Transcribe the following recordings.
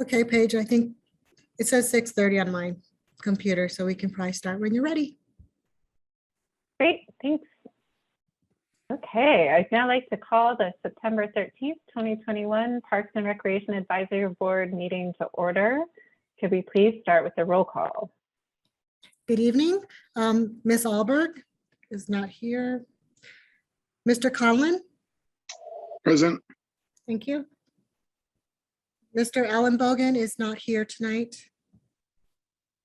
Okay, Paige, I think it says 6:30 on my computer, so we can probably start when you're ready. Great, thanks. Okay, I'd now like to call the September 13th, 2021 Parks and Recreation Advisory Board meeting to order. Could we please start with the roll call? Good evening. Ms. Alberg is not here. Mr. Conlon, Present. thank you. Mr. Ellenbogen is not here tonight.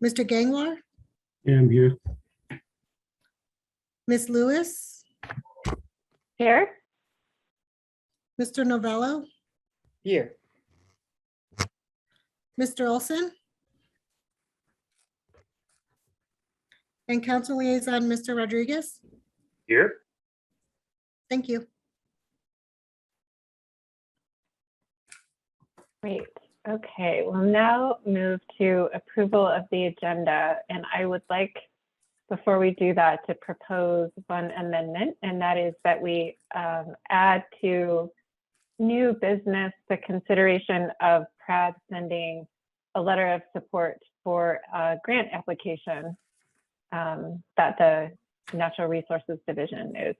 Mr. Gangwar, Yeah, I'm here. Ms. Lewis, Here? Mr. Novello, Here. Mr. Olson, and Council Liaison, Mr. Rodriguez. Here. Thank you. Great. Okay, we'll now move to approval of the agenda. And I would like, before we do that, to propose one amendment, and that is that we add to new business the consideration of Pratt sending a letter of support for a grant application that the Natural Resources Division is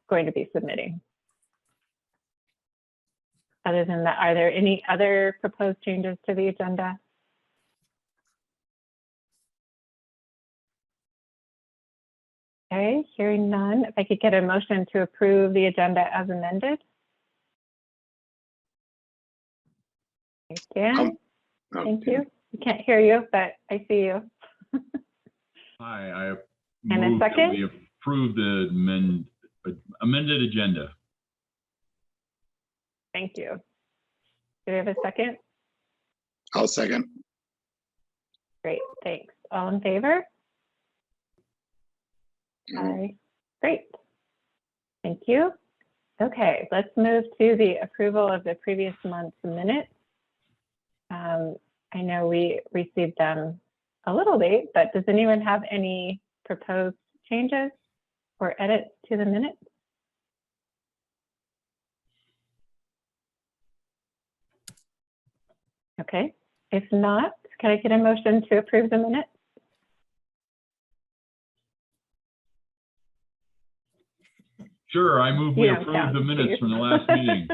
going to be submitting. Other than that, are there any other proposed changes to the agenda? Okay, hearing none, if I could get a motion to approve the agenda as amended. Okay, Dan, thank you. I can't hear you, but I see you. Hi, I And a move that second? we approve the amended agenda. Thank you. Do we have a second? I'll second. Great, thanks. All in favor? Aye. Great. Thank you. Okay, let's move to the approval of the previous month's minutes. I know we received them a little late, but does anyone have any proposed changes or edits to the minutes? Okay, if not, can I get a motion to approve the minutes? Sure, I move we You don't approve count, the minutes Steve. from the last meeting.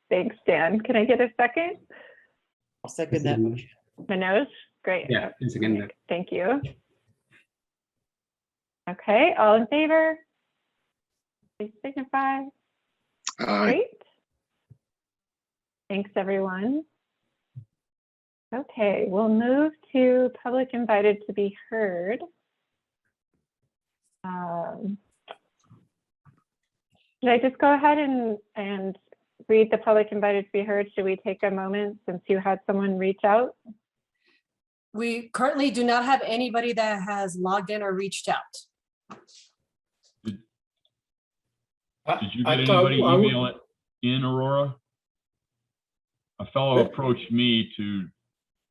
Thanks, Dan. Can I get a second? I'll second that motion. Manoj? Great. Yeah, it's again there. Thank you. Okay, all in favor? Please signify. Aye. Great. Thanks, everyone. Okay, we'll move to public invited to be heard. Should I just go ahead and read the public invited to be heard? Should we take a moment since you had someone reach out? We currently do not have anybody that has logged in or reached out. Did you get anybody email it in, Aurora? A fellow approached me to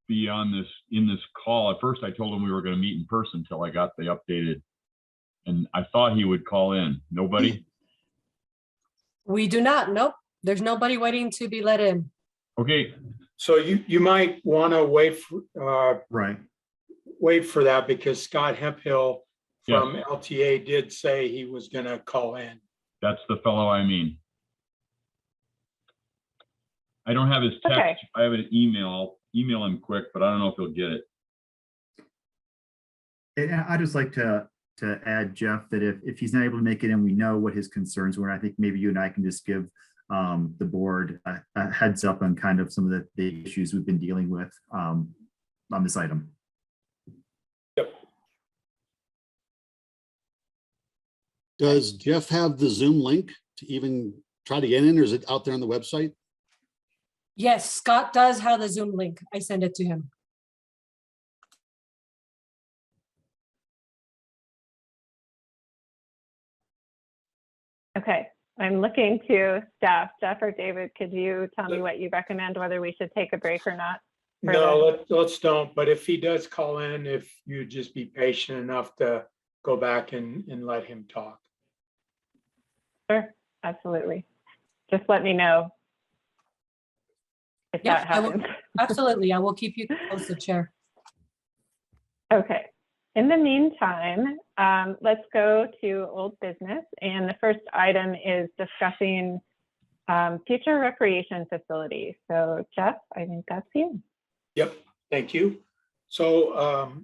be on this call. At first, I told him we were going to meet in person until I got the updated, and I thought he would call in. Nobody? We do not, nope. There's nobody waiting to be let in. Okay, So you might want to wait for, wait for that because Scott Hemphill from LTA did say he was going to call in. that's the fellow I mean. I don't have his text. Okay. I have an email. I'll email him quick, but I don't know if he'll get it. And I'd just like to add, Jeff, that if he's not able to make it and we know what his concerns were, I think maybe you and I can just give the board a heads up on kind of some of the issues we've been dealing with on this item. Yep. Does Jeff have the Zoom link to even try to get in, or is it out there on the website? Yes, Scott does have the Zoom link. I sent it to him. Okay, I'm looking to staff. Jeff or David, could you tell me what you recommend, whether we should take a break or not? No, let's don't. But if he does call in, if you just be patient enough to go back and let him talk. Sure, absolutely. Just let me know. if Yeah, that I will- happens. Absolutely. I will keep you posted, Chair. Okay. In the meantime, let's go to old business. And the first item is discussing future recreation facilities. So Jeff, I think that's you. Yep, thank you. So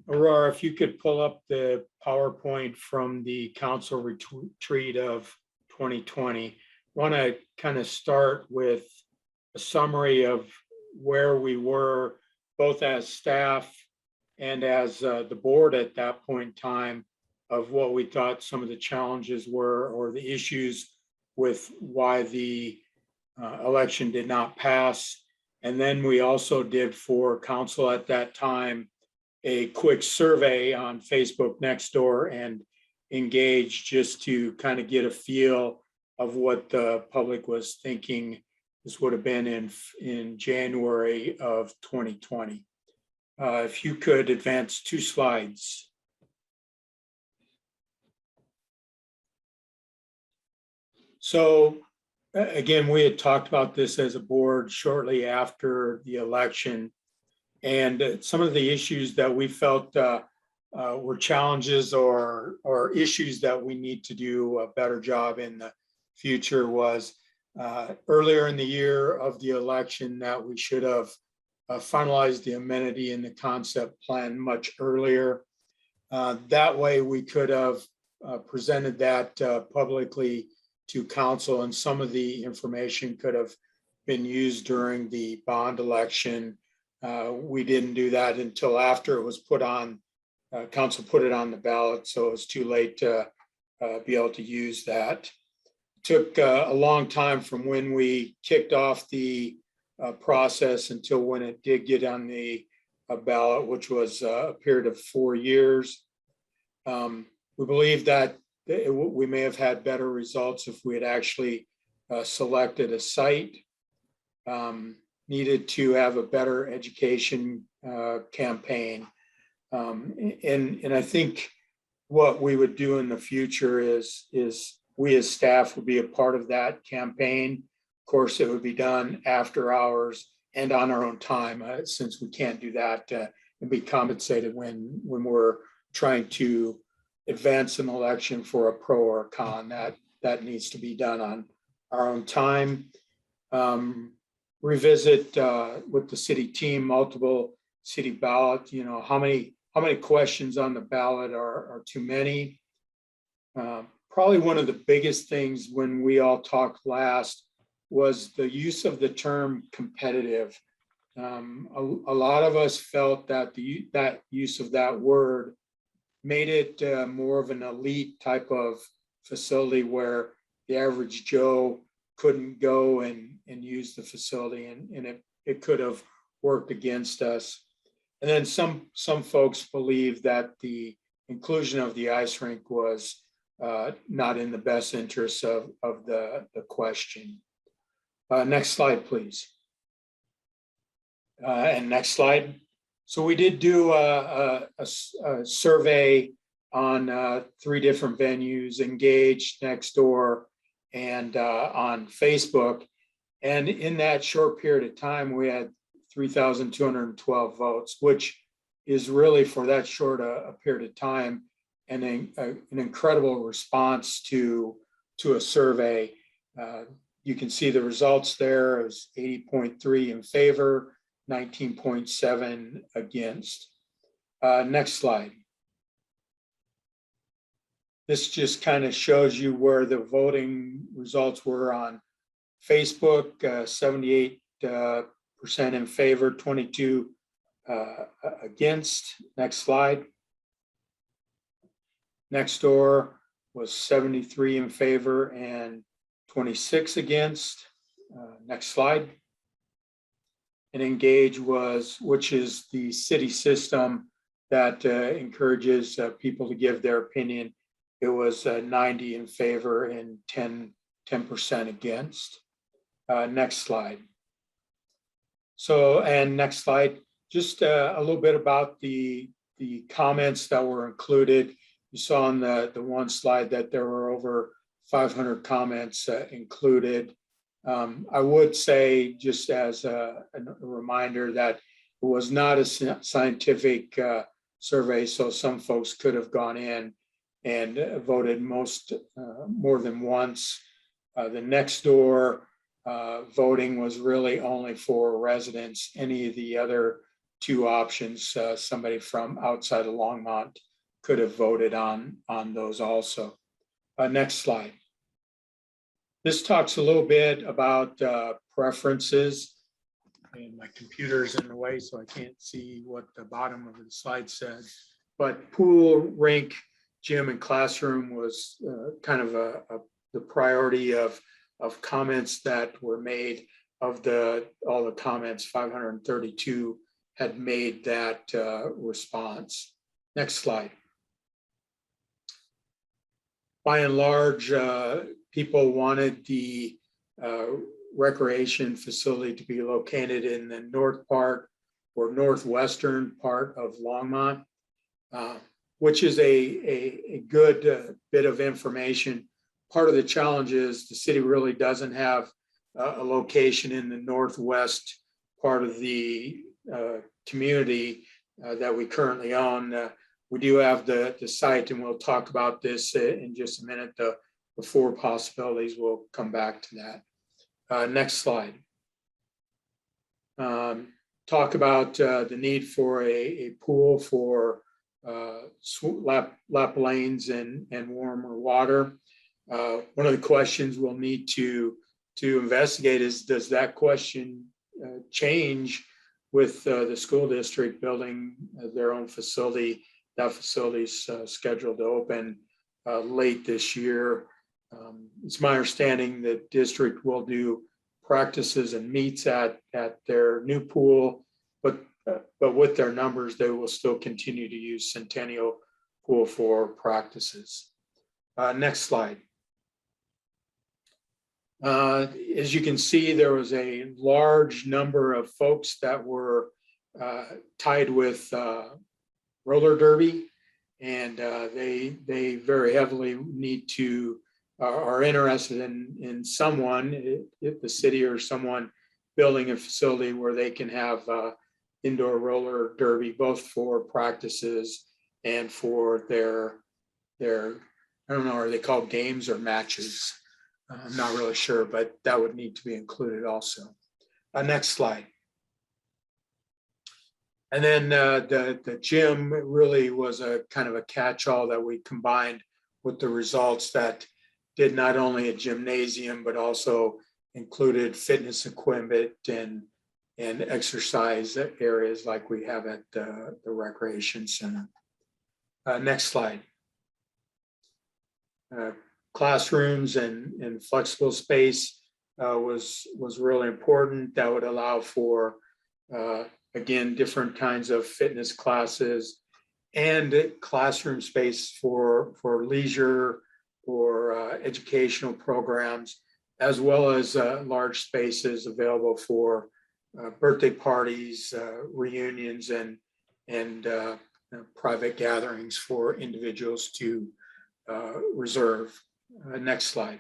Aurora, if you could pull up the PowerPoint from the council retreat of 2020. Want to kind of start with a summary of where we were, both as staff and as the board at that point in time, of what we thought some of the challenges were or the issues with why the election did not pass. And then we also did for council at that time a quick survey on Facebook Nextdoor and engaged just to kind of get a feel of what the public was thinking. This would have been in January of 2020. If you could advance 2 slides. So again, we had talked about this as a board shortly after the election. And some of the issues that we felt were challenges or issues that we need to do a better job in the future was earlier in the year of the election that we should have finalized the amenity and the concept plan much earlier. That way we could have presented that publicly to council, and some of the information could have been used during the bond election. We didn't do that until after it was put on, council put it on the ballot, so it was too late to be able to use that. Took a long time from when we kicked off the process until when it did get on the ballot, which was a period of 4 years. We believe that we may have had better results if we had actually selected a site. Needed to have a better education campaign. And I think what we would do in the future is we as staff would be a part of that campaign. Of course, it would be done after hours and on our own time, since we can't do that and be compensated when we're trying to advance an election for a pro or a con. That needs to be done on our own time. Revisit with the city team, multiple city ballot, how many questions on the ballot are too many. Probably one of the biggest things when we all talked last was the use of the term competitive. A lot of us felt that that use of that word made it more of an elite type of facility where the average Joe couldn't go and use the facility, and it could have worked against us. And then some folks believe that the inclusion of the ice rink was not in the best interest of the question. Next slide, please. And next slide. So we did do a survey on 3 different venues, Engage, Nextdoor, and on Facebook. And in that short period of time, we had 3,212 votes, which is really, for that short a period of time, an incredible response to a survey. You can see the results there. It was 80.3 in favor, 19.7 against. Next slide. This just kind of shows you where the voting results were on Facebook, 78% in favor, 22 against. Next slide. Nextdoor was 73 in favor and 26 against. Next slide. And Engage which is the city system that encourages people to give their opinion. It was 90 in favor and 10% against. Next slide. So, and next slide, just a little bit about the comments that were included. You saw on the one slide that there were over 500 comments included. I would say, just as a reminder, that it was not a scientific survey, so some folks could have gone in and voted more than once. The next door voting was really only for residents. Any of the other two options, somebody from outside of Longmont could have voted on those also. Next slide. This talks a little bit about preferences. And my computer's in the way, so I can't see what the bottom of the slide says. But pool, rink, gym, and classroom was kind of the priority of comments that were made. Of all the comments, 532 had made that response. Next slide. By and large, people wanted the recreation facility to be located in the north part or northwestern part of Longmont, which is a good bit of information. Part of the challenge is the city really doesn't have a location in the northwest part of the community that we currently own. We do have the site, and we'll talk about this in just a minute. The 4 possibilities, we'll come back to that. Next slide. Talk about the need for a pool for lap lanes and warmer water. One of the questions we'll need to investigate is, does that question change with the school district building their own facility? That facility is scheduled to open late this year. It's my understanding that district will do practices and meets at their new pool, but with their numbers, they will still continue to use Centennial Pool for practices. Next slide. As you can see, there was a large number of folks that were tied with roller derby, and they very heavily need to are interested in someone, if the city or someone, building a facility where they can have indoor roller derby, both for practices and for their I don't know, are they called games or matches? I'm not really sure, but that would need to be included also. Next slide. And then the gym really was a kind of a catch-all that we combined with the results that did not only a gymnasium, but also included fitness equipment and exercise areas like we have at the recreation center. Next slide. Classrooms and flexible space was really important. That would allow for, again, different kinds of fitness classes and classroom space for leisure or educational programs, as well as large spaces available for birthday parties, reunions, and private gatherings for individuals to reserve. Next slide.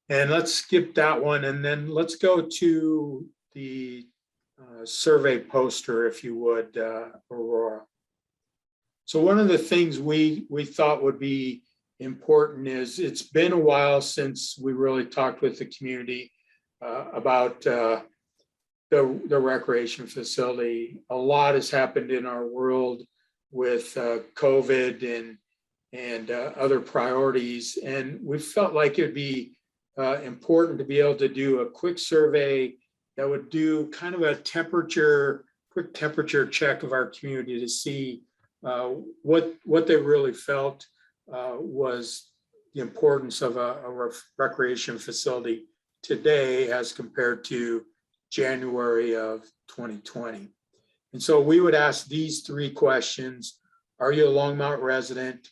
And let's skip that one, and then let's go to the survey poster, if you would, Aurora. So one of the things we thought would be important is, it's been a while since we really talked with the community about the recreation facility. A lot has happened in our world with COVID and other priorities, and we felt like it'd be important to be able to do a quick survey that would do kind of a quick temperature check of our community to see what they really felt was the importance of a recreation facility today as compared to January of 2020. And so we would ask these 3 questions. Are you a Longmont resident?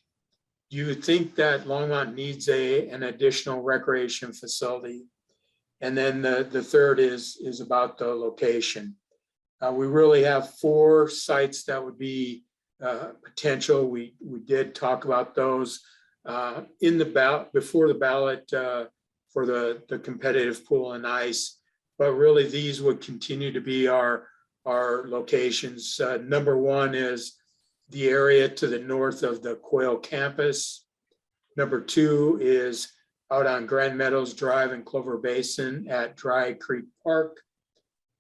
Do you think that Longmont needs an additional recreation facility? And then the third is about the location. We really have 4 sites that would be potential. We did talk about those in the ballot before the ballot for the competitive pool and ice. But really, these would continue to be our locations. Number one is the area to the north of the Quail campus. Number two is out on Grand Meadows Drive in Clover Basin at Dry Creek Park.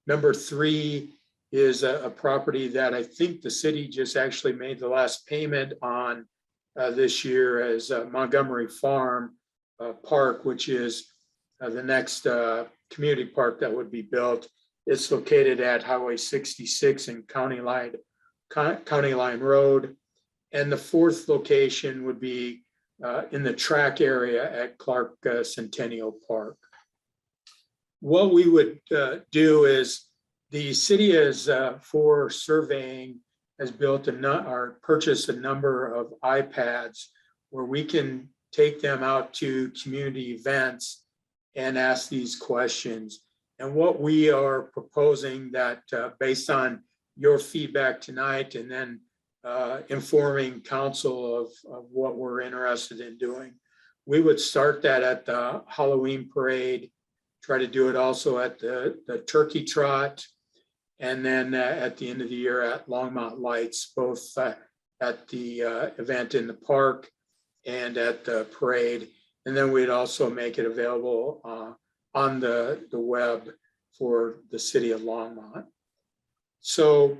Number three is a property that I think the city just actually made the last payment on this year as Montgomery Farm Park, which is the next community park that would be built. It's located at Highway 66 and County Line Road. And the fourth location would be in the track area at Clark Centennial Park. What we would do is the city is for surveying has built or purchased a number of iPads where we can take them out to community events and ask these questions. And what we are proposing that based on your feedback tonight and then informing council of what we're interested in doing, we would start that at the Halloween parade, try to do it also at the Turkey Trot, and then at the end of the year at Longmont Lights, both at the event in the park and at the parade. And then we'd also make it available on the web for the city of Longmont. So,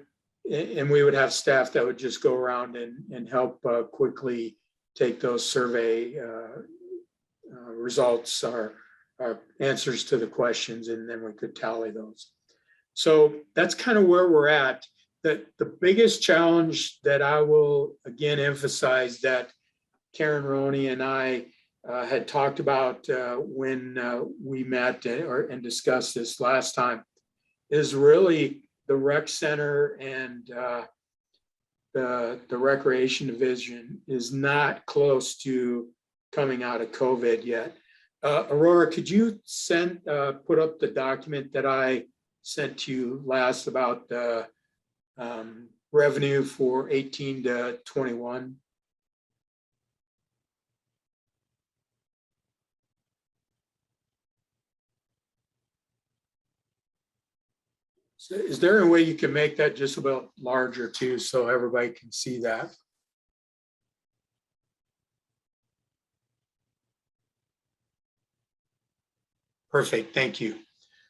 and we would have staff that would just go around and help quickly take those survey results or answers to the questions, and then we could tally those. So that's kind of where we're at. The biggest challenge that I will again emphasize that Karen Roney and I had talked about when we met and discussed this last time is really the rec center and the recreation division is not close to coming out of COVID yet. Aurora, could you put up the document that I sent to you last about the revenue for 18 to 21? So is there a way you can make that just about larger too, so everybody can see that? Perfect, thank you.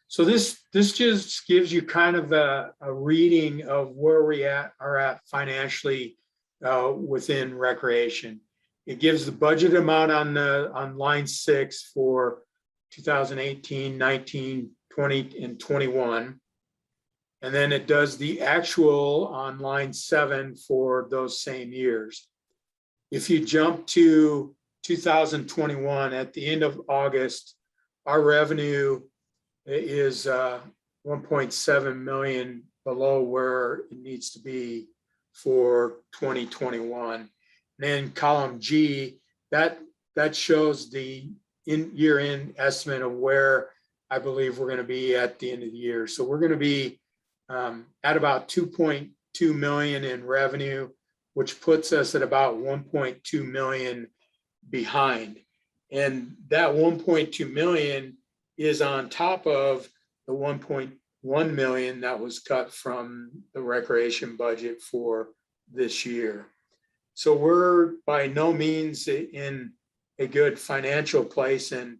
So this just gives you kind of a reading of where we are at financially within recreation. It gives the budget amount on line 6 for 2018, 19, 20, and 21. And then it does the actual on line 7 for those same years. If you jump to 2021 at the end of August, our revenue is 1.7 million below where it needs to be for 2021. And then column G, that shows the year-end estimate of where I believe we're going to be at the end of the year. So we're going to be at about 2.2 million in revenue, which puts us at about 1.2 million behind. And that 1.2 million is on top of the 1.1 million that was cut from the recreation budget for this year. So we're by no means in a good financial place, and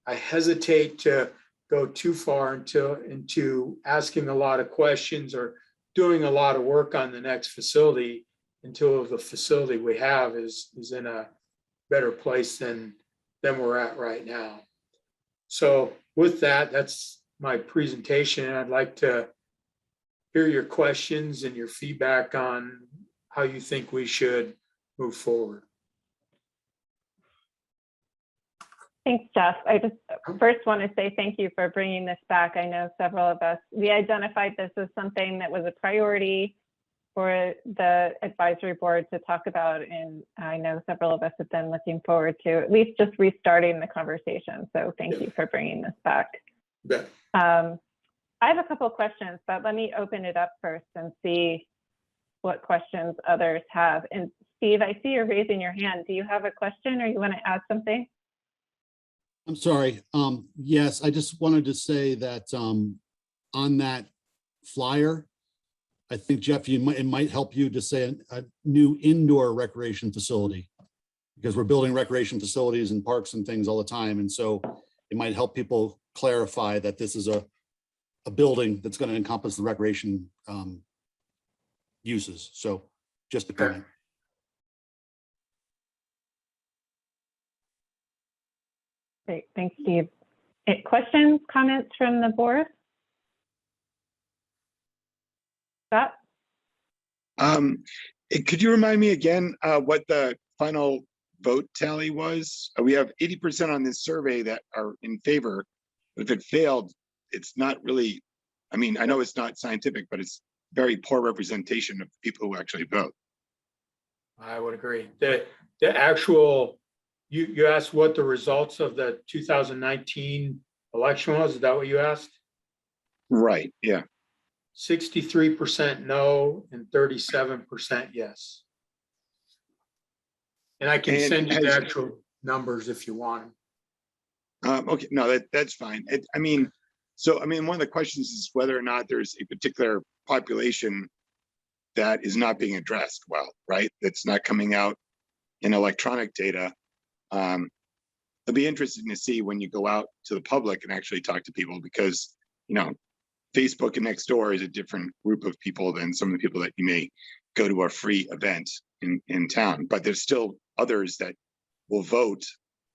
I hesitate to go too far into asking a lot of questions or doing a lot of work on the next facility until the facility we have is in a better place than we're at right now. So with that, that's my presentation. I'd like to hear your questions and your feedback on how you think we should move forward. Thanks, Jeff. I just first want to say thank you for bringing this back. I know several of us, we identified this as something that was a priority for the advisory board to talk about. And I know several of us have been looking forward to at least just restarting the conversation. So thank you for bringing this back. Yeah. I have a couple of questions, but let me open it up first and see what questions others have. And Steve, I see you're raising your hand. Do you have a question or you want to add something? I'm sorry. Yes, I just wanted to say that on that flyer, I think, Jeff, it might help you to say a new indoor recreation facility, because we're building recreation facilities and parks and things all the time. And so it might help people clarify that this is a building that's going to encompass the recreation uses. So just a comment. Great, thanks, Steve. Questions, comments from the board? Scott? Could you remind me again what the final vote tally was? We have 80% on this survey that are in favor. But if it failed, it's not really, I mean, I know it's not scientific, but it's very poor representation of people who actually vote. I would agree. The actual, you asked what the results of the 2019 election was. Is that what you asked? Right, yeah. 63% no and 37% yes. And I can And send you the has- actual numbers if you want. Okay, no, that's fine. I mean, one of the questions is whether or not there's a particular population that is not being addressed well, right? That's not coming out in electronic data. It'll be interesting to see when you go out to the public and actually talk to people, because, you know, Facebook and Nextdoor is a different group of people than some of the people that you may go to a free event in town. But there's still others that will vote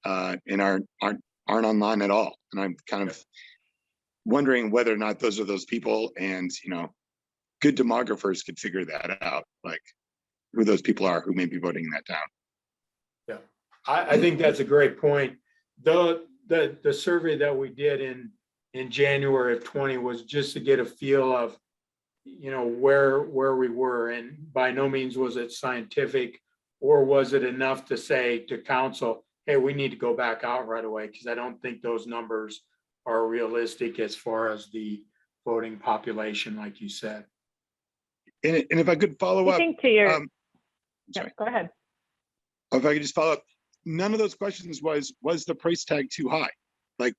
and aren't online at all. And I'm kind of wondering whether or not those are those people, and, you know, good demographers could figure that out, like who those people are who may be voting in that town. Yeah, I think that's a great point. The survey that we did in January of 20 was just to get a feel of, you know, where we were, and by no means was it scientific, or was it enough to say to council, hey, we need to go back out right away, because I don't think those numbers are realistic as far as the voting population, like you said. And if I could follow I up, think to your, sorry. go ahead. If I could just follow up, none of those questions was the price tag too high? Like,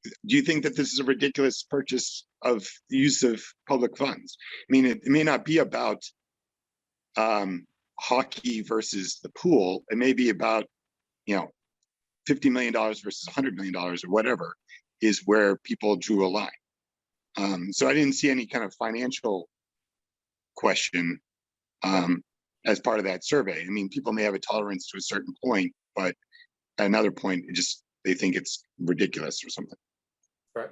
do you think that this is a ridiculous purchase of the use of public funds? I mean, it may not be about hockey versus the pool. It may be about, you know, $50 million versus $100 million or whatever is where people drew a line. So I didn't see any kind of financial question as part of that survey. I mean, people may have a tolerance to a certain point, but at another point, they think it's ridiculous or something. Right.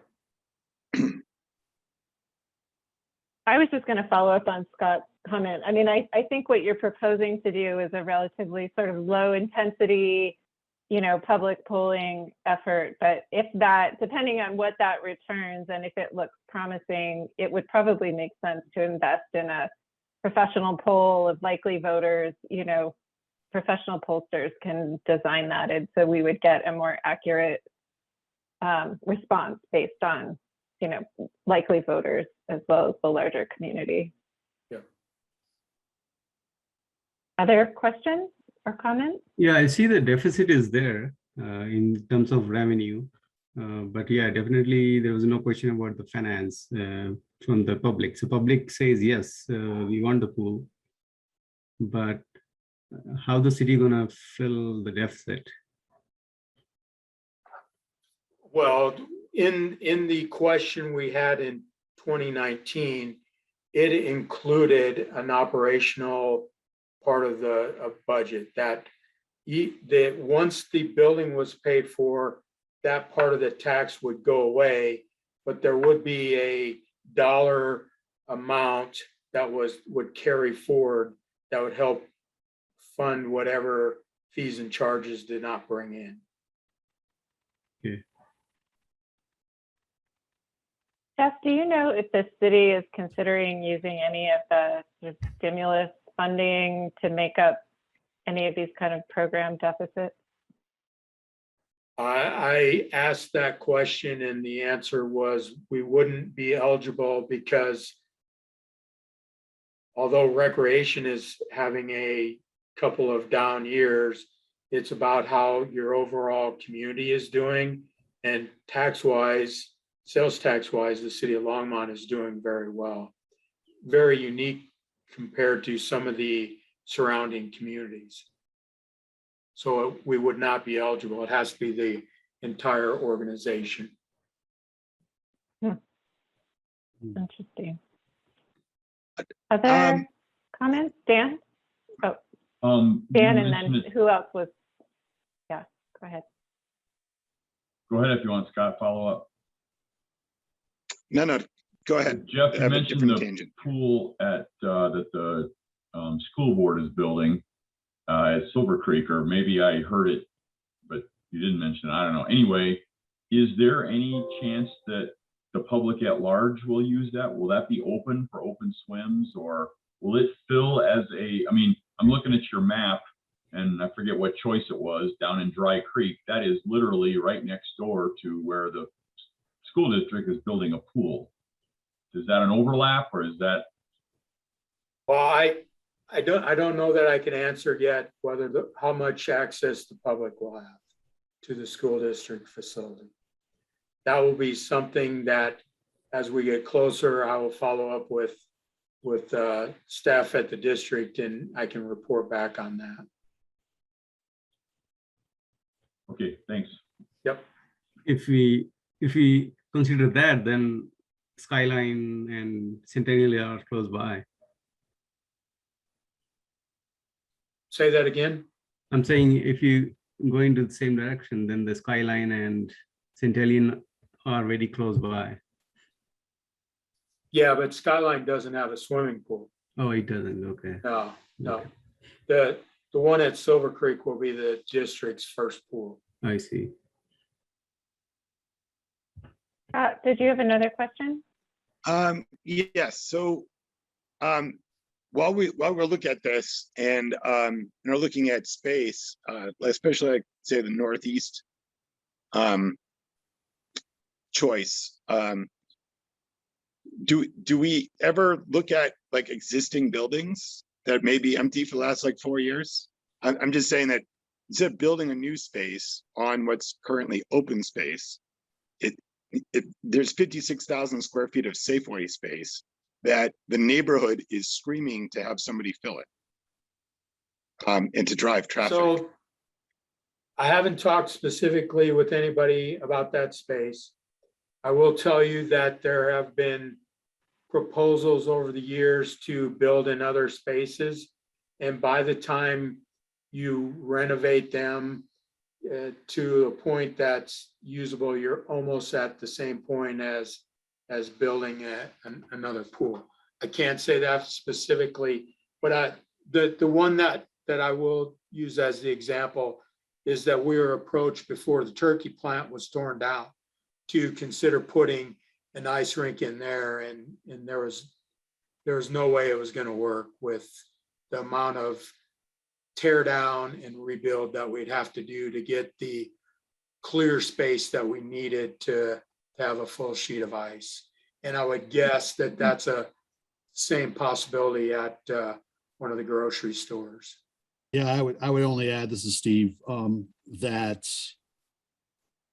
I was just going to follow up on Scott's comment. I mean, I think what you're proposing to do is a relatively sort of low intensity, you know, public polling effort. But if that, depending on what that returns and if it looks promising, it would probably make sense to invest in a professional poll of likely voters. You know, professional pollsters can design that, and so we would get a more accurate response based on, you know, likely voters as well as the larger community. Yeah. Other questions or comments? Yeah, I see the deficit is there in terms of revenue. But yeah, definitely there was no question about the finance from the public. So public says, yes, we want the pool, but how the city gonna fill the deficit? Well, in the question we had in 2019, it included an operational part of the budget that once the building was paid for, that part of the tax would go away, but there would be a dollar amount that would carry forward that would help fund whatever fees and charges did not bring in. Okay. Jeff, do you know if the city is considering using any of the sort of stimulus funding to make up any of these kind of program deficits? I asked that question and the answer was we wouldn't be eligible, because although recreation is having a couple of down years, it's about how your overall community is doing. And tax wise, sales tax wise, the city of Longmont is doing very well. Very unique compared to some of the surrounding communities. So we would not be eligible. It has to be the entire organization. Interesting. Other comments, Dan? Oh, You Dan, and mentioned then it- who else was? Yeah, go ahead. Go ahead if you want, Scott, follow up. No, go ahead. Jeff, I you have a mentioned different the tangent. pool at, that the school board is building at Silver Creek, or maybe I heard it, but you didn't mention it. I don't know. Anyway, is there any chance that the public at large will use that? Will that be open for open swims, or will it fill as a, I mean, I'm looking at your map and I forget what choice it was down in Dry Creek. That is literally right next door to where the school district is building a pool. Is that an overlap, or is that? Well, I don't know that I can answer yet whether how much access the public will have to the school district facility. That will be something that, as we get closer, I will follow up with staff at the district, and I can report back on that. Okay, thanks. Yep. If we consider that, then Skyline and Centennial are close by. Say that again. I'm saying if you go into the same direction, then the Skyline and Centennial are very close by. Yeah, but Skyline doesn't have a swimming pool. Oh, it doesn't. Okay. No. Okay. The one at Silver Creek will be the district's first pool. I see. Did you have another question? Yes. So, while we're looking at this and are looking at space, especially like say the Northeast choice, do we ever look at like existing buildings that may be empty for the last like 4 years? I'm just saying that instead of building a new space on what's currently open space, there's 56,000 square feet of Safeway space that the neighborhood is screaming to have somebody fill it, and to drive traffic. So I haven't talked specifically with anybody about that space. I will tell you that there have been proposals over the years to build in other spaces. And by the time you renovate them to a point that's usable, you're almost at the same point as building another pool. I can't say that specifically, but the one that I will use as the example is that we were approached before the turkey plant was torn down to consider putting an ice rink in there, and there was no way it was going to work with the amount of tear down and rebuild that we'd have to do to get the clear space that we needed to have a full sheet of ice. And I would guess that that's a same possibility at one of the grocery stores. Yeah, I would only add, this is Steve, that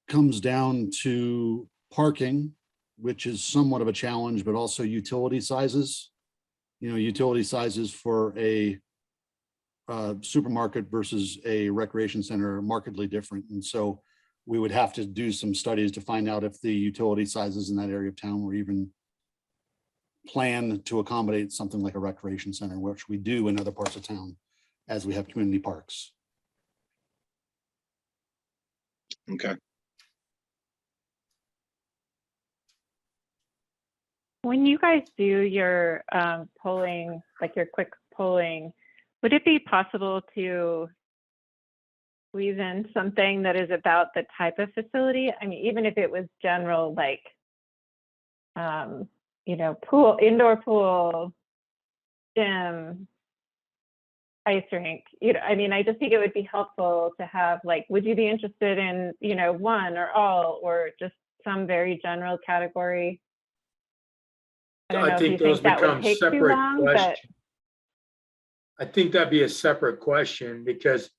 comes down to parking, which is somewhat of a challenge, but also utility sizes. You know, utility sizes for a supermarket versus a recreation center are markedly different. And so we would have to do some studies to find out if the utility sizes in that area of town were even planned to accommodate something like a recreation center, which we do in other parts of town as we have community parks. Okay. When you guys do your polling, like your quick polling, would it be possible to squeeze in something that is about the type of facility? I mean, even if it was general, like, you know, pool, indoor pool, gym, ice rink, you know, I mean, I just think it would be helpful to have, like, would you be interested in, you know, one or all, or just some very general category? I don't know if you think that would take too long, but I think that'd be a separate question because,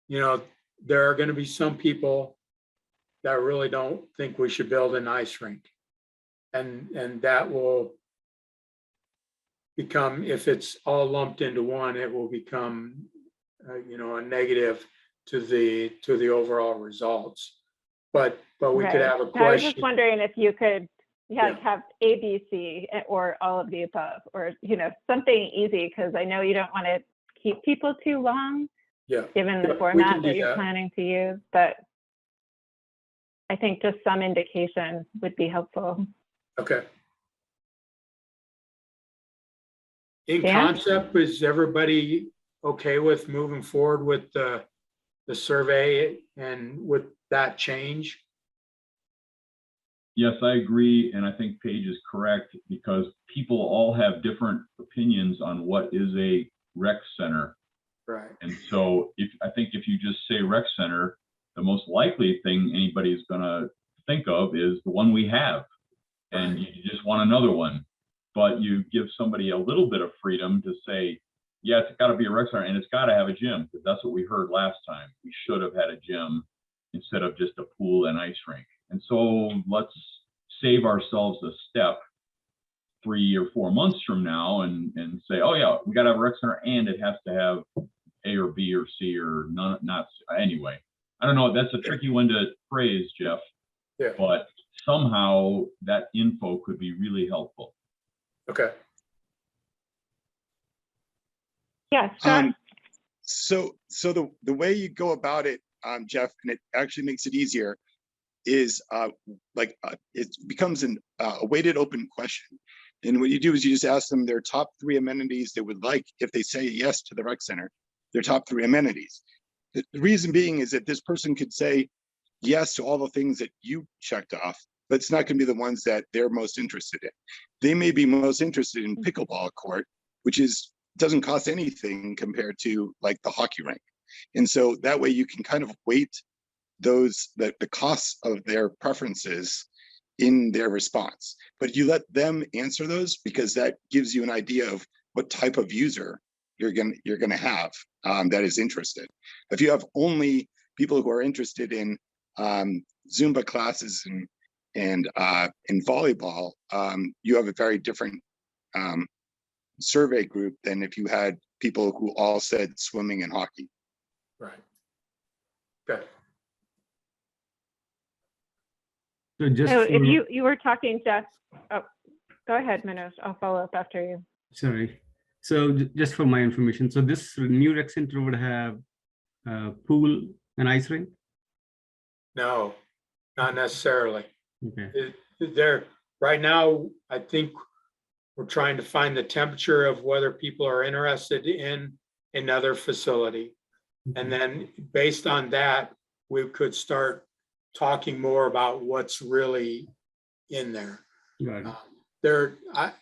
you know, there are going to be some people that really don't think we should build an ice rink. And that will become, if it's all lumped into one, it will become, a negative to the overall results. But we could Right. have a I was question. just wondering if you could Yeah. have A, B, C, or all of the above, or, something easy, because I know you don't want to keep people too long, Yeah. given Yeah, the we format can do that you're that. planning to use, but I think just some indication would be helpful. Okay. In Dan? concept, is everybody okay with moving forward with the survey and with that change? Yes, I agree, and I think Paige is correct, because people all have different opinions on what is a rec center. Right. And so I think if you just say rec center, the most likely thing anybody's gonna think of is the one we have. And Right. you just want another one. But you give somebody a little bit of freedom to say, yeah, it's gotta be a rec center and it's gotta have a gym, because that's what we heard last time. We should have had a gym instead of just a pool and ice rink. And so let's save ourselves a step 3 or 4 months from now and say, oh yeah, we gotta have a rec center and it has to have A or B or C or not anyway. I don't know, that's a tricky one to phrase, Jeff. Yeah. But somehow that info could be really helpful. Okay. Yes, John? So the way you go about it, Jeff, and it actually makes it easier, is it becomes a weighted open question. And what you do is you just ask them their top 3 amenities they would like if they say yes to the rec center, their top 3 amenities. The reason being is that this person could say yes to all the things that you checked off, but it's not going to be the ones that they're most interested in. They may be most interested in pickleball court, which doesn't cost anything compared to like the hockey rink. And so that way you can kind of weight the costs of their preferences in their response. But you let them answer those, because that gives you an idea of what type of user you're gonna have that is interested. If you have only people who are interested in Zumba classes and in volleyball, you have a very different survey group than if you had people who all said swimming and hockey. Right. Okay. So just So if for- you were talking, Jeff, oh, go ahead, Manoj, I'll follow up after you. Sorry. So just for my information, so this new rec center would have pool and ice rink? No, not necessarily. Okay. Right now, I think we're trying to find the temperature of whether people are interested in another facility. And then based on that, we could start talking more about what's really in there. Got it.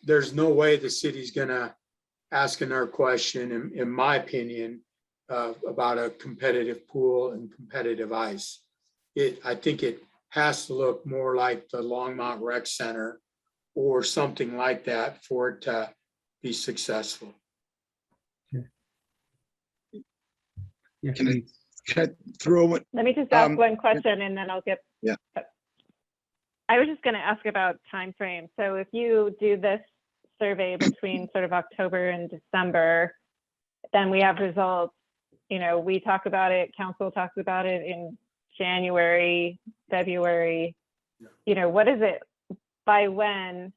There's no way the city's gonna ask another question, in my opinion, about a competitive pool and competitive ice. I think it has to look more like the Longmont Rec Center or something like that for it to be successful. Yeah, Can I- please. Can I throw what? Let me just ask one question and then I'll get. Yeah. I was just going to ask about time frame. So if you do this survey between sort of October and December, then we have results, we talk about it, council talks about it in January, February, what is it, by when,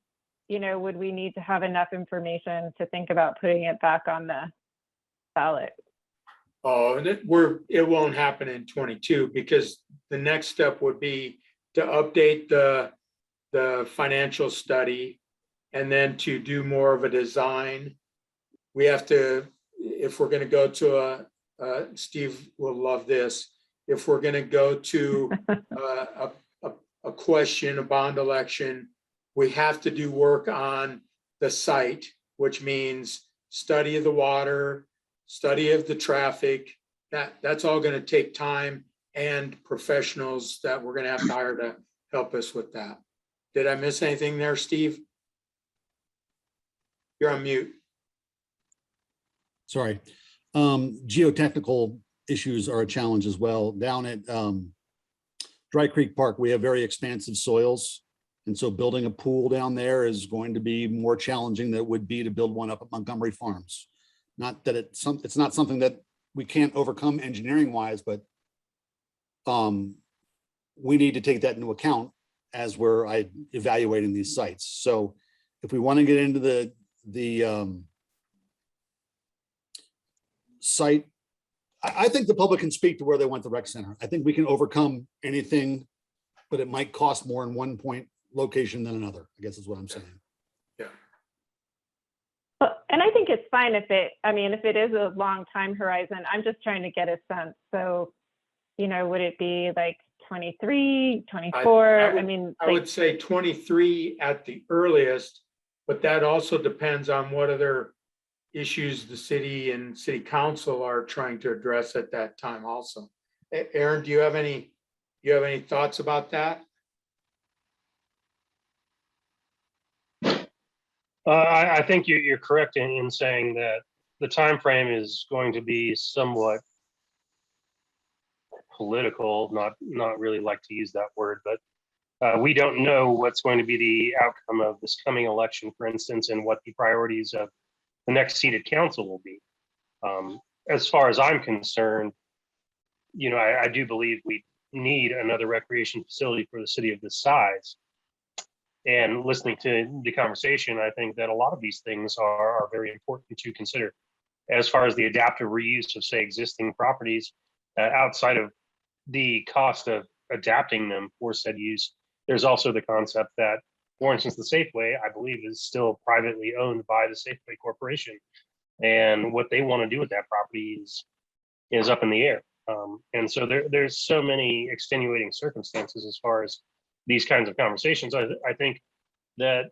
would we need to have enough information to think about putting it back on the ballot? Oh, and it won't happen in 22, because the next step would be to update the financial study and then to do more of a design. We have to, if we're going to go to Steve will love this, if we're going to go to a question, a bond election, we have to do work on the site, which means study of the water, study of the traffic. That's all going to take time and professionals that we're going to have to hire to help us with that. Did I miss anything there, Steve? You're on mute. Sorry. Geotechnical issues are a challenge as well. Down at Dry Creek Park, we have very expansive soils. And so building a pool down there is going to be more challenging than it would be to build one up at Montgomery Farms. Not that it's not something that we can't overcome engineering wise, but we need to take that into account as we're evaluating these sites. So if we want to get into the site, I think the public can speak to where they want the rec center. I think we can overcome anything, but it might cost more in one point location than another, I guess is what I'm saying. Well, and I think it's fine if it is a long time horizon. I'm just trying to get a sense. So, would it be like 23, 24? I would say 23 at the earliest, but that also depends on what other issues the city and city council are trying to address at that time also. Aaron, do you have any thoughts about that? I think you're correct in saying that the time frame is going to be somewhat political, not really like to use that word, but we don't know what's going to be the outcome of this coming election, for instance, and what the priorities of the next seated council will be. As far as I'm concerned, I do believe we need another recreation facility for the city of this size. And listening to the conversation, I think that a lot of these things are very important to consider. As far as the adaptive reuse of, say, existing properties, outside of the cost of adapting them for said use, there's also the concept that, for instance, the Safeway, I believe, is still privately owned by the Safeway Corporation. And what they want to do with that property is up in the air. And so there's so many extenuating circumstances as far as these kinds of conversations. I think that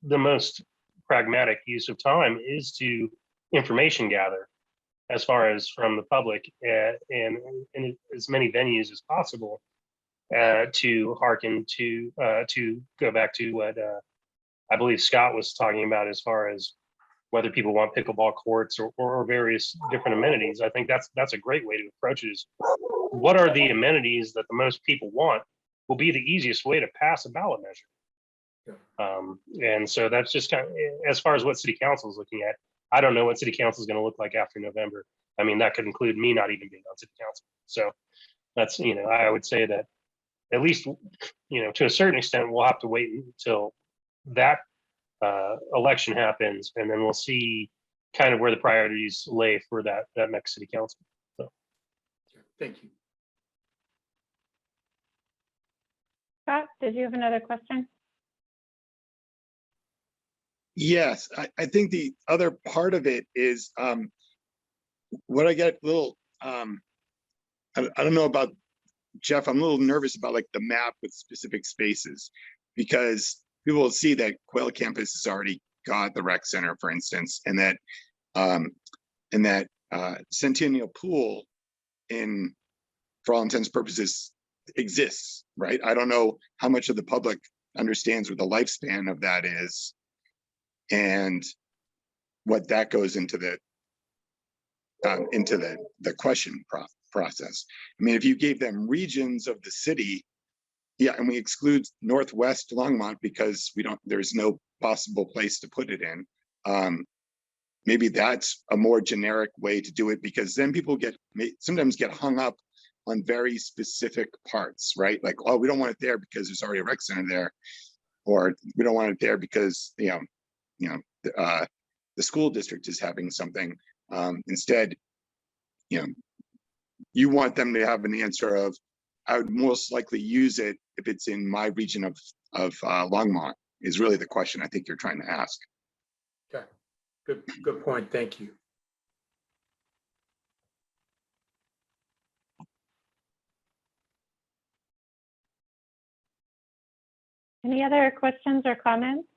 the most pragmatic use of time is to information gather as far as from the public and in as many venues as possible to hearken to go back to what I believe Scott was talking about as far as whether people want pickleball courts or various different amenities. I think that's a great way to approach it. Is what are the amenities that the most people want will be the easiest way to pass a ballot measure. And so that's just kind of, as far as what city council is looking at. I don't know what city council is going to look like after November. I mean, that could include me not even being on city council. So that's, I would say that at least, to a certain extent, we'll have to wait until that election happens, and then we'll see kind of where the priorities lay for that next city council. So. Thank you. Scott, did you have another question? Yes, I think the other part of it is what I get a little, I don't know about Jeff, I'm a little nervous about like the map with specific spaces, because people will see that Quail Campus has already got the rec center, for instance, and that Centennial Pool for all intents and purposes exists, right? I don't know how much of the public understands what the lifespan of that is and what that goes into the question process. I mean, if you gave them regions of the city, yeah, and we exclude Northwest Longmont because there's no possible place to put it in. Maybe that's a more generic way to do it, because then people sometimes get hung up on very specific parts, right? Like, oh, we don't want it there because there's already a rec center there, or we don't want it there because the school district is having something. Instead, you want them to have an answer of, I would most likely use it if it's in my region of Longmont, is really the question I think you're trying to ask. Okay, good point. Thank you. Any other questions or comments?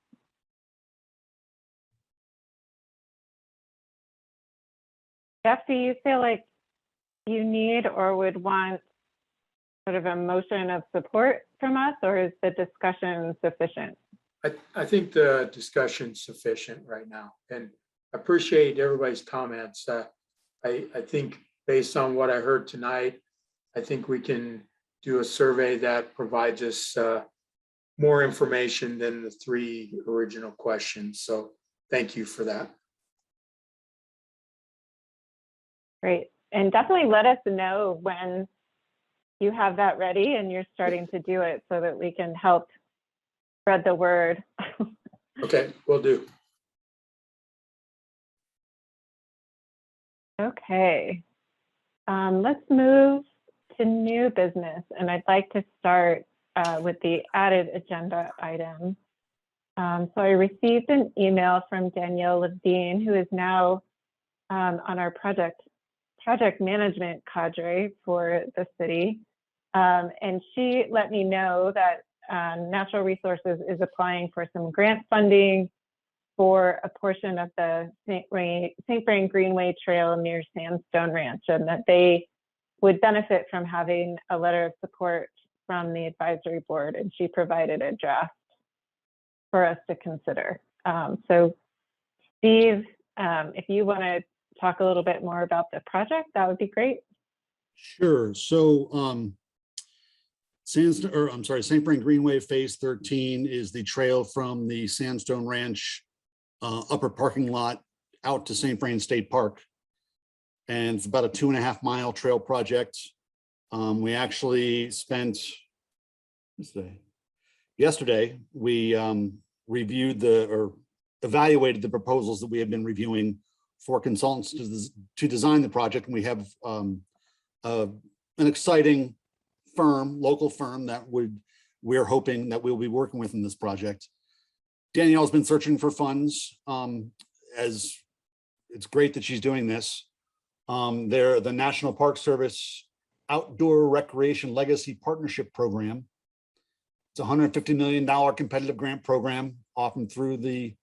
Jeff, do you feel like you need or would want sort of a motion of support from us, or is the discussion sufficient? I think the discussion's sufficient right now, and appreciate everybody's comments. I think based on what I heard tonight, I think we can do a survey that provides us more information than the 3 original questions. So thank you for that. Great. And definitely let us know when you have that ready and you're starting to do it so that we can help spread the word. Okay, will do. Okay. Let's move to new business. And I'd like to start with the added agenda item. So I received an email from Danielle Levine, who is now on our project management cadre for the city. And she let me know that Natural Resources is applying for some grant funding for a portion of the St. Vrain Greenway Trail near Sandstone Ranch, and that they would benefit from having a letter of support from the advisory board. And she provided a draft for us to consider. So Steve, if you want to talk a little bit more about the project, that would be great. Sure. So St. Vrain Greenway Phase 13 is the trail from the Sandstone Ranch upper parking lot out to St. Vrain State Park. And it's about a 2.5 mile trail project. We actually spent, yesterday, we reviewed or evaluated the proposals that we have been reviewing for consultants to design the project. And we have an exciting firm, local firm that we're hoping that we'll be working with in this project. Danielle's been searching for funds, as it's great that she's doing this. They're the National Park Service Outdoor Recreation Legacy Partnership Program. It's a $150 million competitive grant program often through the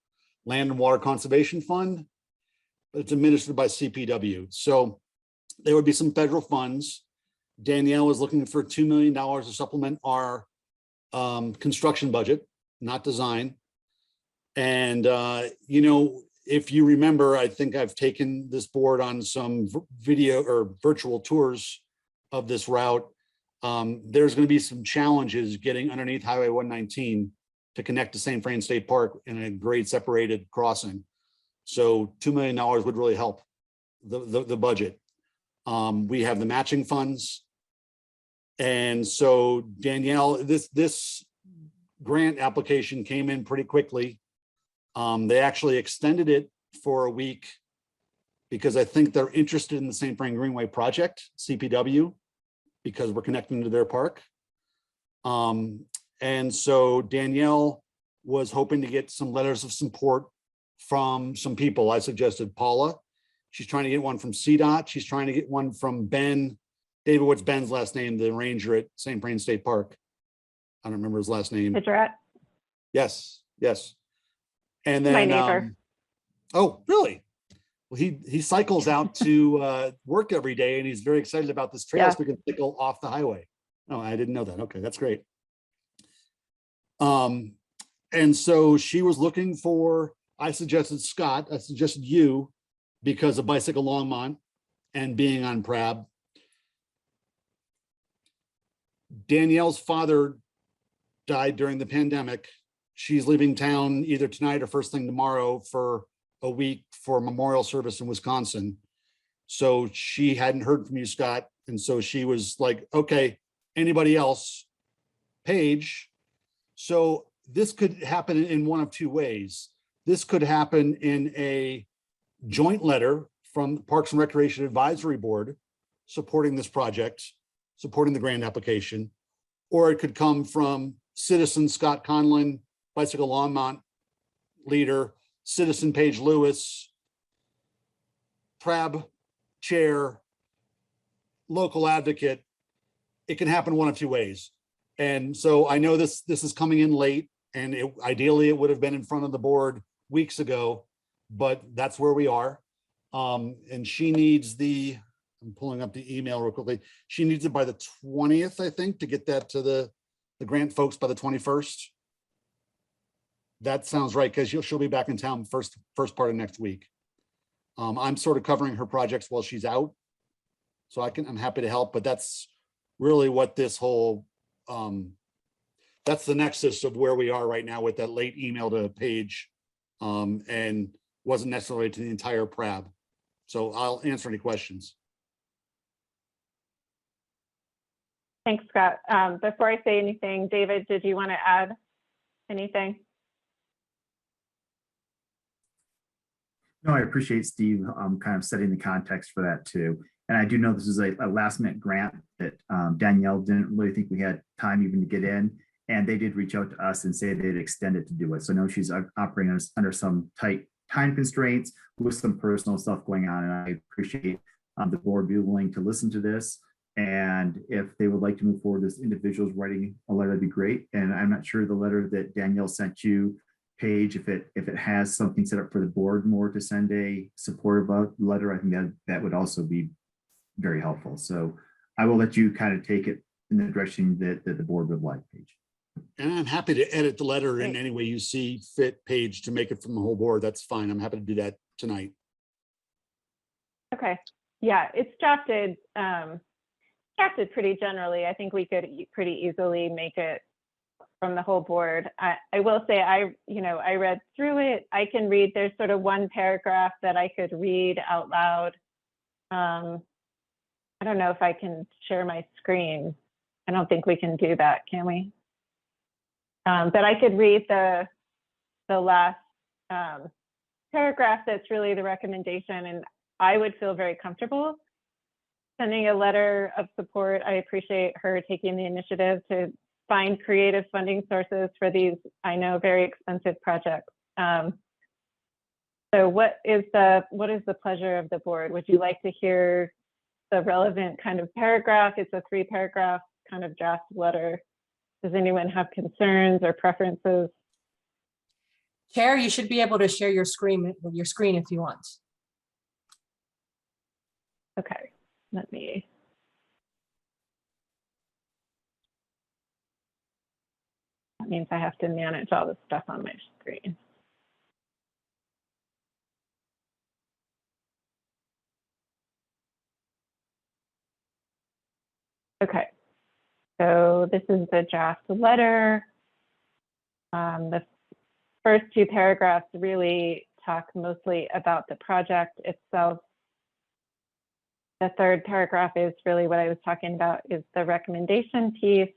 Land and Water Conservation Fund, but it's administered by CPW. So there would be some federal funds. Danielle is looking for $2 million to supplement our construction budget, not design. And, if you remember, I think I've taken this board on some video or virtual tours of this route. There's going to be some challenges getting underneath Highway 119 to connect to St. Vrain State Park in a grade separated crossing. So $2 million would really help the budget. We have the matching funds. And so Danielle, this grant application came in pretty quickly. They actually extended it for a week because I think they're interested in the St. Vrain Greenway project, CPW, because we're connecting to their park. And so Danielle was hoping to get some letters of support from some people. I suggested Paula. She's trying to get one from CDOT. She's trying to get one from Ben. David, what's Ben's last name? The ranger at St. Vrain State Park. I don't remember his last name. Hidrat. Yes. And then, my neighbor. Oh, really? Well, he cycles out to work every day, and he's very excited about this trail, so we can cycle off the highway. Oh, I didn't know that. Okay, that's great. And so she was looking for, I suggested Scott, I suggested you, because of Bicycle Longmont and being on PRAB. Danielle's father died during the pandemic. She's leaving town either tonight or first thing tomorrow for a week for a memorial service in Wisconsin. So she hadn't heard from you, Scott. And so she was like, okay, anybody else? Paige. So this could happen in one of two ways. This could happen in a joint letter from the Parks and Recreation Advisory Board supporting this project, supporting the grant application, or it could come from citizen Scott Conlon, Bicycle Longmont leader, citizen Paige Lewis, PRAB chair, local advocate. It can happen one of two ways. And so I know this is coming in late, and ideally it would have been in front of the board weeks ago, but that's where we are. And she needs I'm pulling up the email real quickly. She needs it by the 20th, I think, to get that to the grant folks by the 21st. That sounds right, because she'll be back in town first part of next week. I'm sort of covering her projects while she's out, so I'm happy to help, but that's really what this whole, that's the nexus of where we are right now with that late email to Paige, and wasn't necessarily to the entire PRAB. So I'll answer any questions. Thanks, Scott. Before I say anything, David, did you want to add anything? No, I appreciate Steve kind of setting the context for that too. And I do know this is a last minute grant that Danielle didn't really think we had time even to get in. And they did reach out to us and say they'd extend it to do it. So I know she's operating under some tight time constraints with some personal stuff going on. And I appreciate the board being willing to listen to this. And if they would like to move forward as individuals writing a letter, that'd be great. And I'm not sure the letter that Danielle sent you, Paige, if it has something set up for the board more to send a supportive letter, I think that would also be very helpful. So I will let you kind of take it in the direction that the board would like, Paige. And I'm happy to edit the letter in Great. any way you see fit, Paige, to make it from the whole board. That's fine. I'm happy to do that tonight. Okay. Yeah, it's drafted pretty generally. I think we could pretty easily make it from the whole board. I will say I read through it. I can read, there's sort of one paragraph that I could read out loud. I don't know if I can share my screen. I don't think we can do that, can we? But I could read the last paragraph that's really the recommendation, and I would feel very comfortable sending a letter of support. I appreciate her taking the initiative to find creative funding sources for these, I know, very expensive projects. So what is the pleasure of the board? Would you like to hear the relevant kind of paragraph? It's a 3-paragraph kind of draft letter. Does anyone have concerns or preferences? Chair, you should be able to share your screen if you want. Okay, let me. That means I have to manage all the stuff on my screen. Okay, so this is the draft letter. The first 2 paragraphs really talk mostly about the project itself. The 3rd paragraph is really what I was talking about, is the recommendation piece.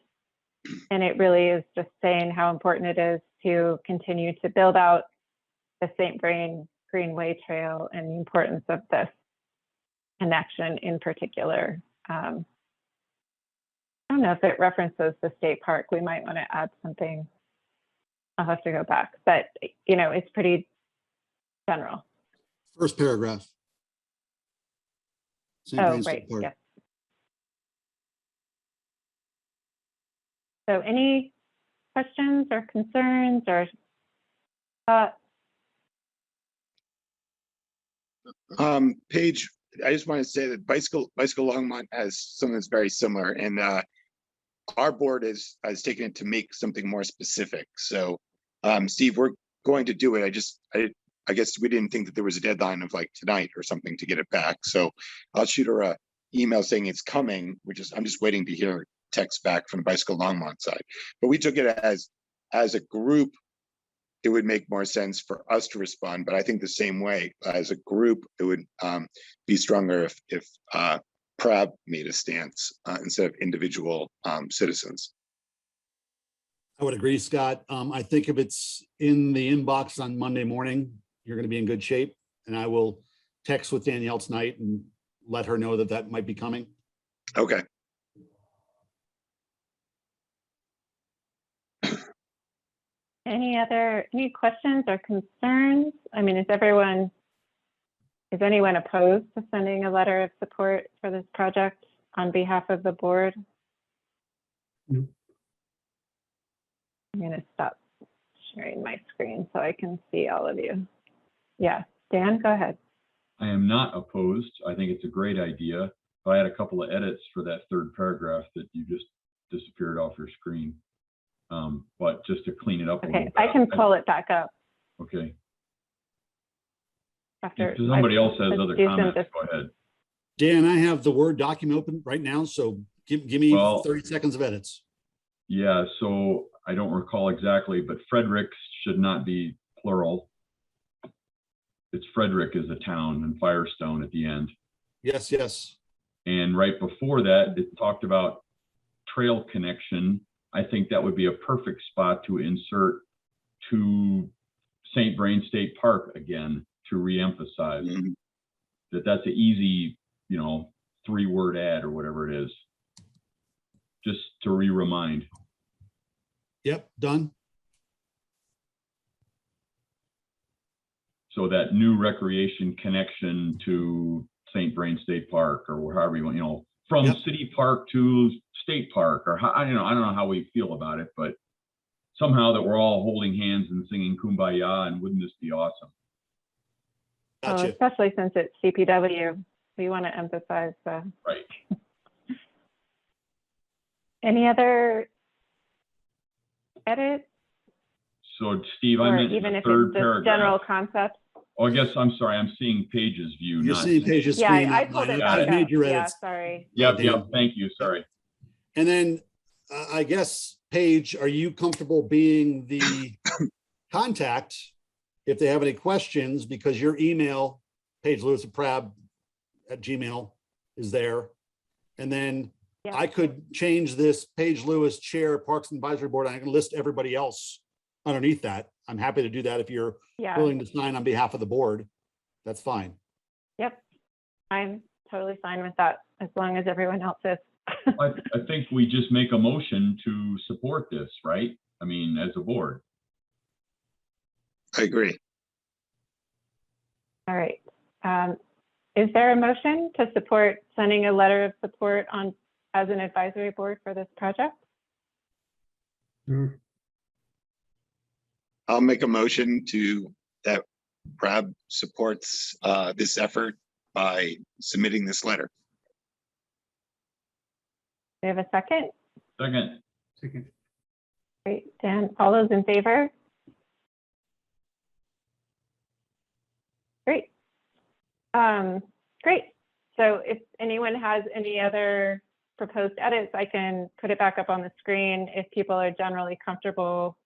And it really is just saying how important it is to continue to build out the St. Vrain Greenway Trail and the importance of this connection in particular. I don't know if it references the state park. We might want to add something. I'll have to go back, but it's pretty general. First paragraph. St. Oh, Vrain State right, Park. yes. So any questions or concerns or thoughts? Paige, I just want to say that Bicycle Longmont has something that's very similar, and our board has taken it to make something more specific. So, Steve, we're going to do it. I guess we didn't think that there was a deadline of like tonight or something to get it back. So I'll shoot her a email saying it's coming. I'm just waiting to hear text back from the Bicycle Longmont side. But we took it as a group. It would make more sense for us to respond, but I think the same way as a group, it would be stronger if PRAB made a stance instead of individual citizens. I would agree, Scott. I think if it's in the inbox on Monday morning, you're going to be in good shape. And I will text with Danielle tonight and let her know that might be coming. Okay. Any questions or concerns? I mean, is anyone opposed to sending a letter of support for this project on behalf of the board? No. I'm going to stop sharing my screen so I can see all of you. Yeah, Dan, go ahead. I am not opposed. I think it's a great idea. I had a couple of edits for that 3rd paragraph that you just disappeared off your screen. But just to clean it up a little Okay, bit. I can pull it back up. Okay. After If somebody else has let's other do some comments, dis- go ahead. Dan, I have the Word document open right now, so Give me Well- 30 seconds of edits. Yeah, so I don't recall exactly, but Frederick should not be plural. It's Frederick is a town and Firestone at the end. Yes, yes. And right before that, it talked about trail connection. I think that would be a perfect spot to insert to St. Vrain State Park again, to reemphasize Mhm. that that's an easy, 3-word ad or whatever it is. Just to remind. Yep, done. So that new recreation connection to St. Vrain State Park, or however you want, from Yep. city park to state park, or how, I don't know how we feel about it, but somehow that we're all holding hands and singing Kumbaya, and wouldn't this be awesome? Gotcha. Especially since it's CPW, we want to emphasize the. Right. Any other edits, So Steve, I or meant even the if third it's just general paragraph. concept? Oh, I guess, I'm sorry, I'm seeing pages view, You're not. seeing pages Yeah, screen. I not pulled mine. it Got back I made up. your Yeah, edits. sorry. Yep, Dan. thank you, sorry. And then I guess, Paige, are you comfortable being the contact if they have any questions? Because your email, paigelewis@prab@gmail is there. And then Yeah. I could change this Paige Lewis Chair Parks and Advisory Board. I can list everybody else underneath that. I'm happy to do that if you're Yeah, willing to sign on behalf of the board. That's fine. yep. I'm totally fine with that, as long as everyone else is. I think we just make a motion to support this, right? I mean, as a board. I agree. All right. Is there a motion to support sending a letter of support on as an advisory board for this project? I'll make a motion that PRAB supports this effort by submitting this letter. Do you have a second? Second, Great, Dan, all those in favor? Great. Great. So if anyone has any other proposed edits, I can put it back up on the screen. If people are generally comfortable,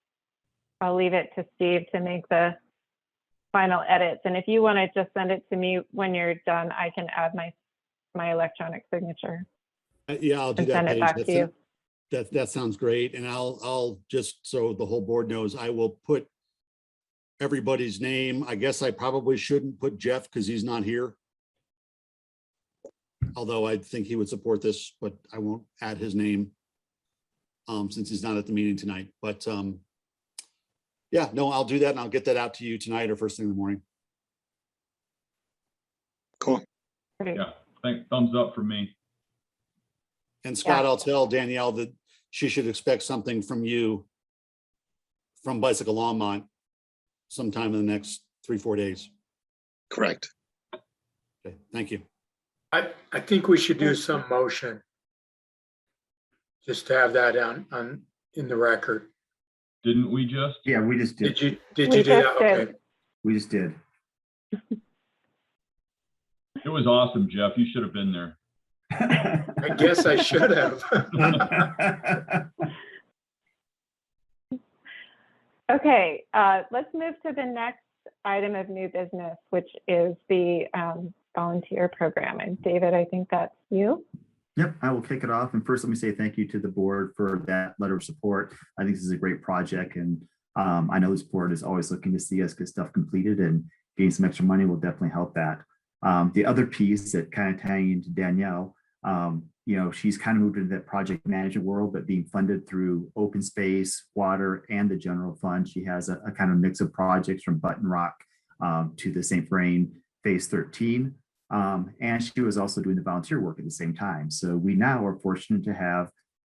I'll leave it to Steve to make the final edits. And if you want to just send it to me when you're done, I can add my electronic signature Yeah, I'll do and that. send it Paige. back That to you. That sounds great. And I'll just, so the whole board knows, I will put everybody's name. I guess I probably shouldn't put Jeff because he's not here. Although I think he would support this, but I won't add his name since he's not at the meeting tonight. But yeah, no, I'll do that and I'll get that out to you tonight or first thing in the morning. Cool. Great. yeah, thumbs up for me. And Scott, Yeah. I'll tell Danielle that she should expect something from you from Bicycle Longmont sometime in the next 3-4 days. Correct. Okay, thank you. I think we should do some motion. Just to have that in the record. Didn't we just? Yeah, we just did. Did We you do just that? did. Okay. We just did. It was awesome, Jeff. You should have been there. I guess I should have. Okay, let's move to the next item of new business, which is the volunteer program. And David, I think that's you. Yep, I will kick it off. And first, let me say thank you to the board for that letter of support. I think this is a great project. And I know this board is always looking to see us get stuff completed, and getting some extra money will definitely help that. The other piece that kind of tying into Danielle, she's kind of moved into that project management world, but being funded through open space, water, and the general fund. She has a kind of mix of projects from Button Rock to the St. Vrain Phase 13. And she was also doing the volunteer work at the same time. So we now are fortunate to have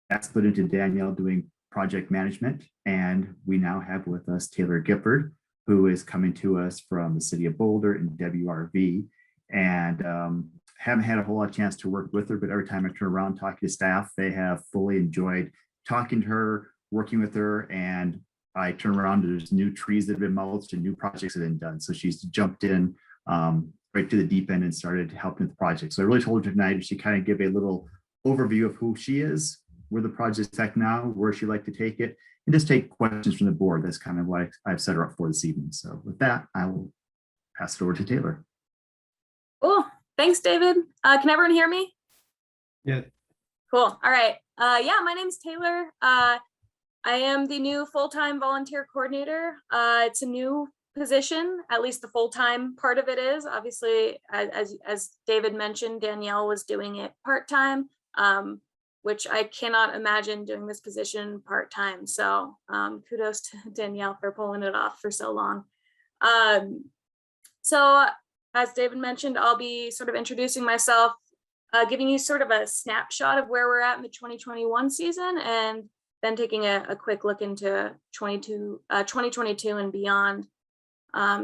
that split into Danielle doing project management. And we now have with us Taylor Gifford, who is coming to us from the city of Boulder and WRV. And haven't had a whole lot of chance to work with her, but every time I turn around talking to staff, they have fully enjoyed talking to her, working with her. And I turn around, there's new trees that have been mulched and new projects that have been done. So she's jumped in right to the deep end and started helping with the project. So I really told her tonight, she kind of give a little overview of who she is, where the project's at now, where she'd like to take it, and just take questions from the board. That's kind of what I've set her up for this evening. So with that, I will pass it over to Taylor. Cool. Thanks, David. Can everyone hear me? Yeah. Cool. All right. Yeah, my name's Taylor. I am the new full-time volunteer coordinator. It's a new position, at least the full-time part of it is. Obviously, as David mentioned, Danielle was doing it part-time, which I cannot imagine doing this position part-time. So kudos to Danielle for pulling it off for so long. So as David mentioned, I'll be sort of introducing myself, giving you sort of a snapshot of where we're at in the 2021 season, and then taking a quick look into 2022 and beyond.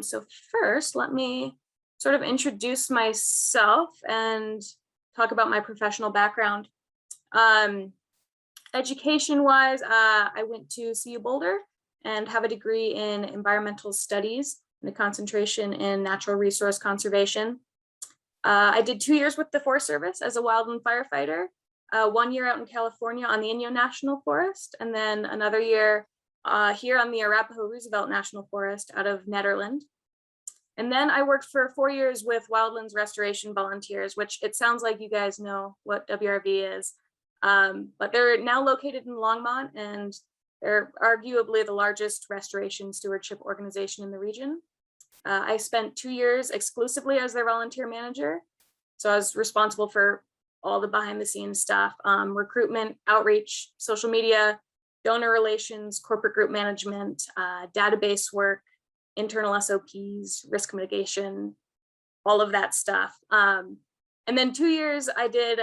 So first, let me sort of introduce myself and talk about my professional background. Education-wise, I went to CU Boulder and have a degree in environmental studies and a concentration in natural resource conservation. I did 2 years with the Forest Service as a wildland firefighter, 1 year out in California on the Inyo National Forest, and then another year here on the Arapahoe Roosevelt National Forest out of Nederland. And then I worked for 4 years with Wildlands Restoration Volunteers, which it sounds like you guys know what WRV is, but they're now located in Longmont, and they're arguably the largest restoration stewardship organization in the region. I spent 2 years exclusively as their volunteer manager. So I was responsible for all the behind the scenes stuff, recruitment, outreach, social media, donor relations, corporate group management, database work, internal SOPs, risk mitigation, all of that stuff. And then 2 years I did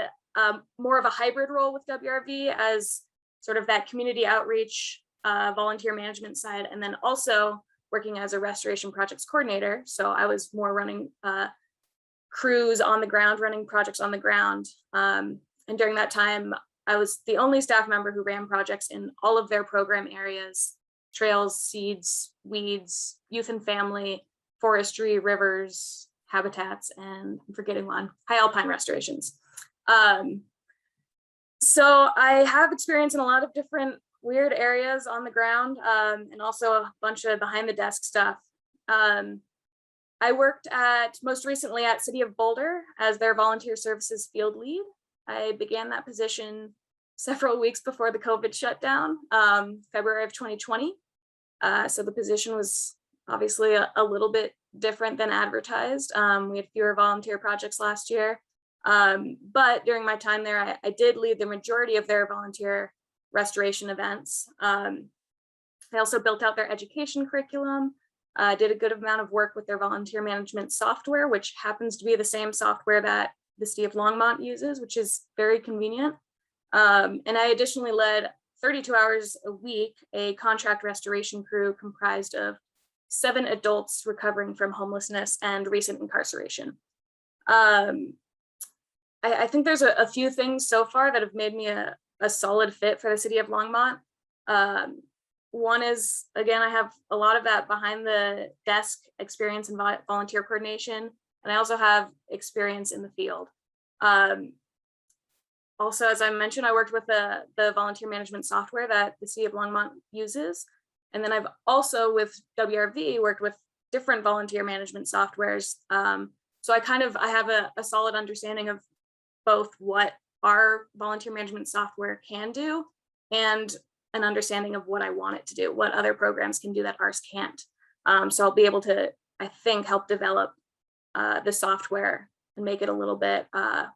more of a hybrid role with WRV as sort of that community outreach, volunteer management side, and then also working as a restoration projects coordinator. So I was more running crews on the ground, running projects on the ground. And during that time, I was the only staff member who ran projects in all of their program areas: trails, seeds, weeds, youth and family, forestry, rivers, habitats, and I'm forgetting one, high alpine restorations. So I have experience in a lot of different weird areas on the ground, and also a bunch of behind the desk stuff. I worked most recently at City of Boulder as their volunteer services field lead. I began that position several weeks before the COVID shutdown, February of 2020. So the position was obviously a little bit different than advertised. We had fewer volunteer projects last year, but during my time there, I did lead the majority of their volunteer restoration events. I also built out their education curriculum, did a good amount of work with their volunteer management software, which happens to be the same software that the city of Longmont uses, which is very convenient. And I additionally led 32 hours a week, a contract restoration crew comprised of 7 adults recovering from homelessness and recent incarceration. I think there's a few things so far that have made me a solid fit for the city of Longmont. One is, again, I have a lot of that behind the desk experience in volunteer coordination, and I also have experience in the field. Also, as I mentioned, I worked with the volunteer management software that the city of Longmont uses. And then I've also, with WRV, worked with different volunteer management softwares. So I have a solid understanding of both what our volunteer management software can do and an understanding of what I want it to do, what other programs can do that ours can't. So I'll be able to, I think, help develop the software and make it a little bit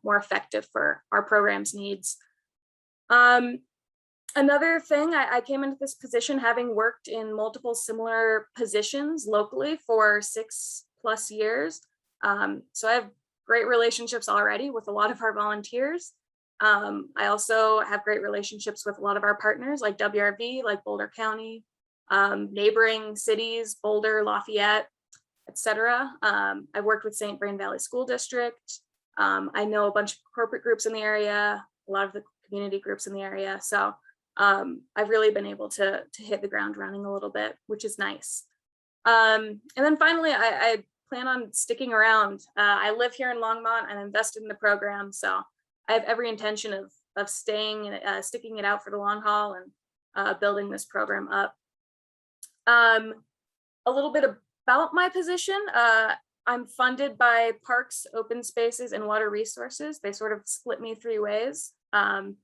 more effective for our program's needs. Another thing, I came into this position having worked in multiple similar positions locally for 6+ years. So I have great relationships already with a lot of our volunteers. I also have great relationships with a lot of our partners like WRV, like Boulder County, neighboring cities, Boulder, Lafayette, etc. I've worked with St. Vrain Valley School District. I know a bunch of corporate groups in the area, a lot of the community groups in the area. So I've really been able to hit the ground running a little bit, which is nice. And then finally, I plan on sticking around. I live here in Longmont and invested in the program. So I have every intention of staying and sticking it out for the long haul and building this program up. A little bit about my position. I'm funded by Parks, Open Spaces, and Water Resources. They sort of split me 3 ways. And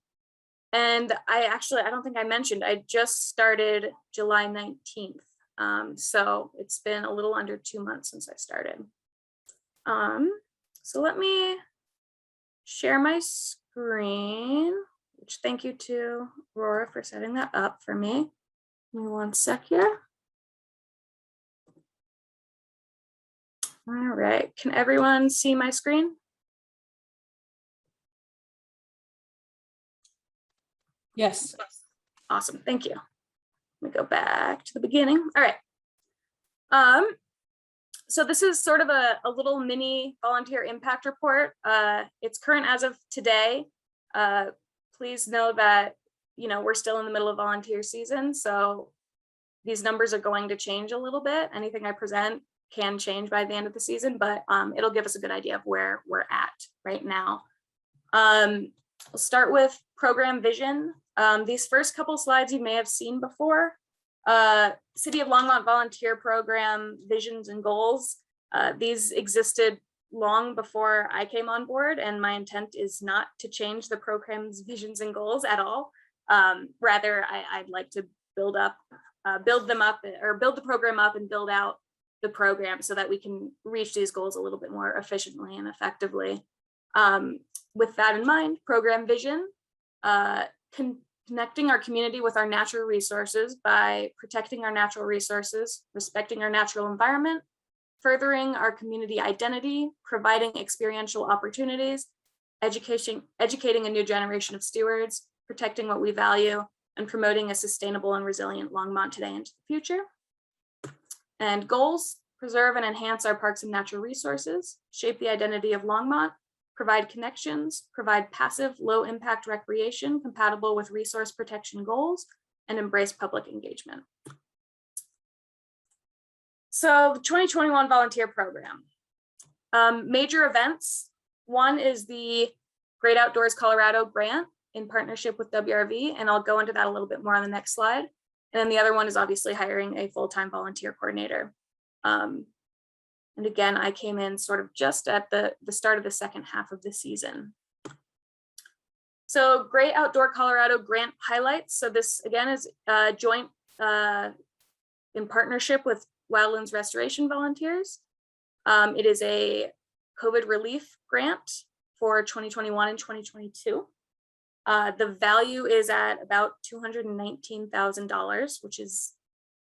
I don't think I mentioned, I just started July 19th. So it's been a little under 2 months since I started. So let me share my screen, which thank you to Aurora for setting that up for me. Give me 1 sec here. All right, can everyone see my screen? Yes. Awesome, thank you. Let me go back to the beginning. All right. So this is sort of a little mini volunteer impact report. It's current as of today. Please know that, we're still in the middle of volunteer season, so these numbers are going to change a little bit. Anything I present can change by the end of the season, but it'll give us a good idea of where we're at right now. We'll start with program vision. These first couple slides you may have seen before. City of Longmont Volunteer Program visions and goals. These existed long before I came on board, and my intent is not to change the program's visions and goals at all. Rather, I'd like to build the program up and build out the program so that we can reach these goals a little bit more efficiently and effectively. With that in mind, program vision, connecting our community with our natural resources by protecting our natural resources, respecting our natural environment, furthering our community identity, providing experiential opportunities, educating a new generation of stewards, protecting what we value, and promoting a sustainable and resilient Longmont today and into the future. And goals: preserve and enhance our parks and natural resources, shape the identity of Longmont, provide connections, provide passive, low-impact recreation compatible with resource protection goals, and embrace public engagement. So the 2021 volunteer program. Major events. One is the Great Outdoors Colorado grant in partnership with WRV, and I'll go into that a little bit more on the next slide. And then the other one is obviously hiring a full-time volunteer coordinator. And again, I came in sort of just at the start of the second half of the season. So Great Outdoor Colorado grant highlights. So this again is joint in partnership with Wildlands Restoration Volunteers. It is a COVID relief grant for 2021 and 2022. The value is at about $219,000, which is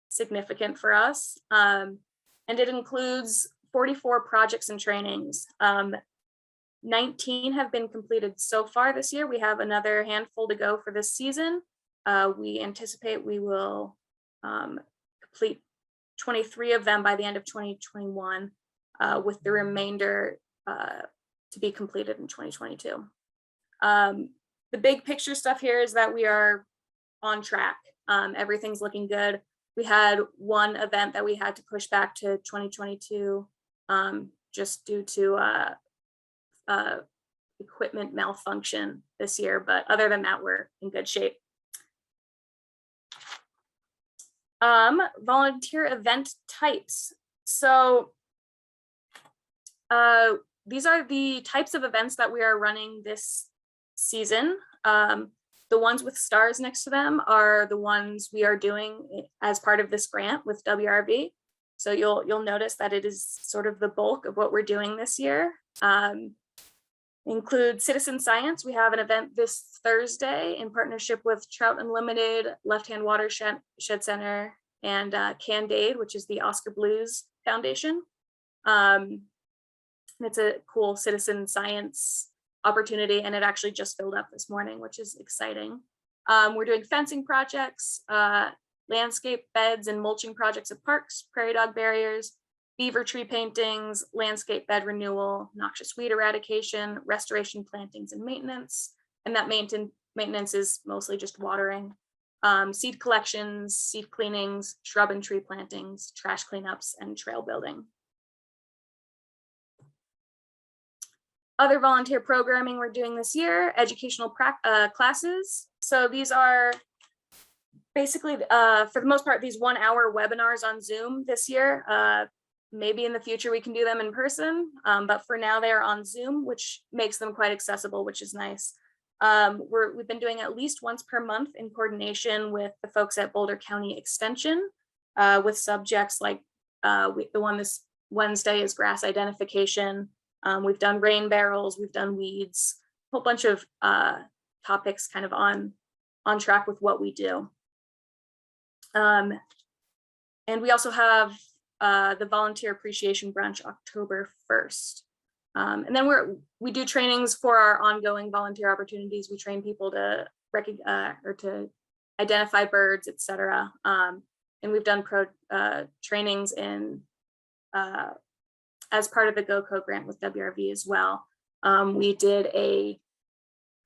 significant for us. And it includes 44 projects and trainings. 19 have been completed so far this year. We have another handful to go for this season. We anticipate we will complete 23 of them by the end of 2021, with the remainder to be completed in 2022. The big picture stuff here is that we are on track. Everything's looking good. We had one event that we had to push back to 2022 just due to equipment malfunction this year. But other than that, we're in good shape. Volunteer event types. So these are the types of events that we are running this season. The ones with stars next to them are the ones we are doing as part of this grant with WRV. So you'll notice that it is sort of the bulk of what we're doing this year. Include citizen science. We have an event this Thursday in partnership with Trout Unlimited, Left Hand Watershed Center, and Candade, which is the Oscar Blues Foundation. It's a cool citizen science opportunity, and it actually just filled up this morning, which is exciting. We're doing fencing projects, landscape beds and mulching projects at parks, prairie dog barriers, beaver tree paintings, landscape bed renewal, noxious weed eradication, restoration, plantings, and maintenance. And that maintenance is mostly just watering, seed collections, seed cleanings, shrub and tree plantings, trash cleanups, and trail building. Other volunteer programming we're doing this year, educational classes. So these are basically, for the most part, these 1 hour webinars on Zoom this year. Maybe in the future we can do them in person, but for now they are on Zoom, which makes them quite accessible, which is nice. We've been doing at least once per month in coordination with the folks at Boulder County Extension, with subjects like the one this Wednesday is grass identification. We've done rain barrels, we've done weeds, a whole bunch of topics kind of on track with what we do. And we also have the Volunteer Appreciation Brunch October 1st. And then we do trainings for our ongoing volunteer opportunities. We train people to recognize or to identify birds, etc. And we've done trainings in as part of the GoCo grant with WRV as well. We did a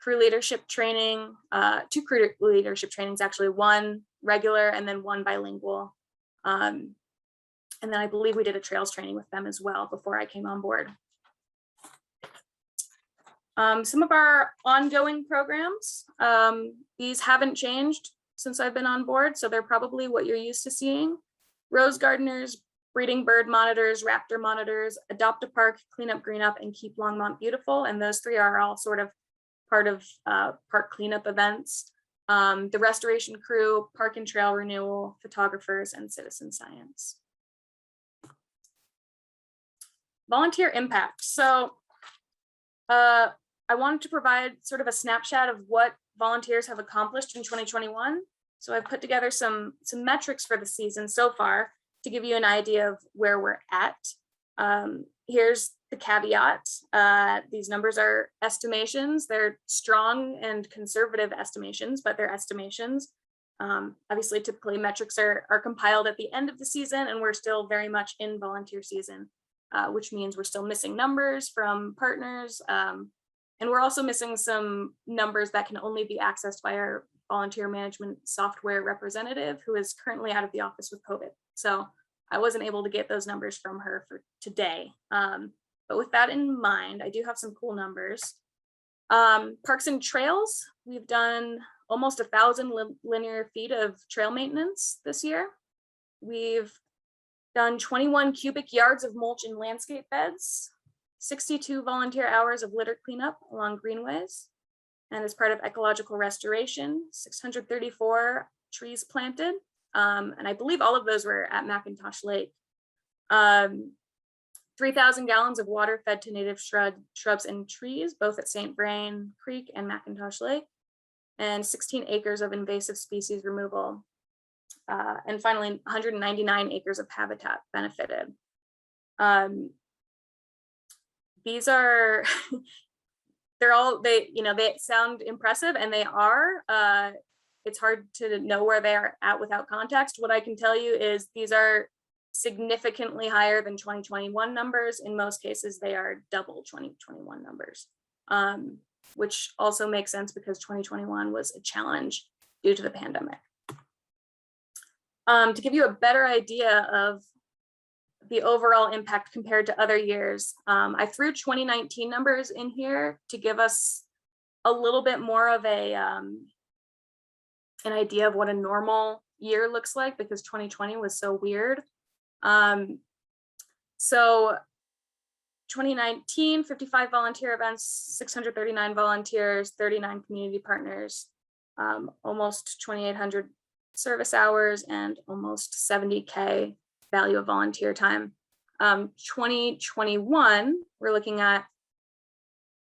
crew leadership training, 2 crew leadership trainings, actually, 1 regular and then 1 bilingual. And then I believe we did a trails training with them as well before I came on board. Some of our ongoing programs, these haven't changed since I've been on board, so they're probably what you're used to seeing. Rose gardeners, breeding bird monitors, raptor monitors, adopt a park, clean up, green up, and keep Longmont beautiful. And those 3 are all sort of part of park cleanup events. The restoration crew, park and trail renewal, photographers, and citizen science. Volunteer impact. So I wanted to provide sort of a snapshot of what volunteers have accomplished in 2021. So I've put together some metrics for the season so far to give you an idea of where we're at. Here's the caveat. These numbers are estimations. They're strong and conservative estimations, but they're estimations. Obviously, typically metrics are compiled at the end of the season, and we're still very much in volunteer season, which means we're still missing numbers from partners. And we're also missing some numbers that can only be accessed by our volunteer management software representative, who is currently out of the office with COVID. So I wasn't able to get those numbers from her for today. But with that in mind, I do have some cool numbers. Parks and trails, we've done almost 1,000 linear feet of trail maintenance this year. We've done 21 cubic yards of mulch in landscape beds, 62 volunteer hours of litter cleanup along greenways. And as part of ecological restoration, 634 trees planted. And I believe all of those were at McIntosh Lake. 3,000 gallons of water fed to native shrubs and trees, both at St. Vrain Creek and McIntosh Lake, and 16 acres of invasive species removal. And finally, 199 acres of habitat benefited. These are, they sound impressive, and they are. It's hard to know where they are at without context. What I can tell you is these are significantly higher than 2021 numbers. In most cases, they are double 2021 numbers, which also makes sense because 2021 was a challenge due to the pandemic. To give you a better idea of the overall impact compared to other years, I threw 2019 numbers in here to give us a little bit more of an idea of what a normal year looks like, because 2020 was so weird. So 2019, 55 volunteer events, 639 volunteers, 39 community partners, almost 2,800 service hours, and almost 70K value of volunteer time. 2021, we're looking at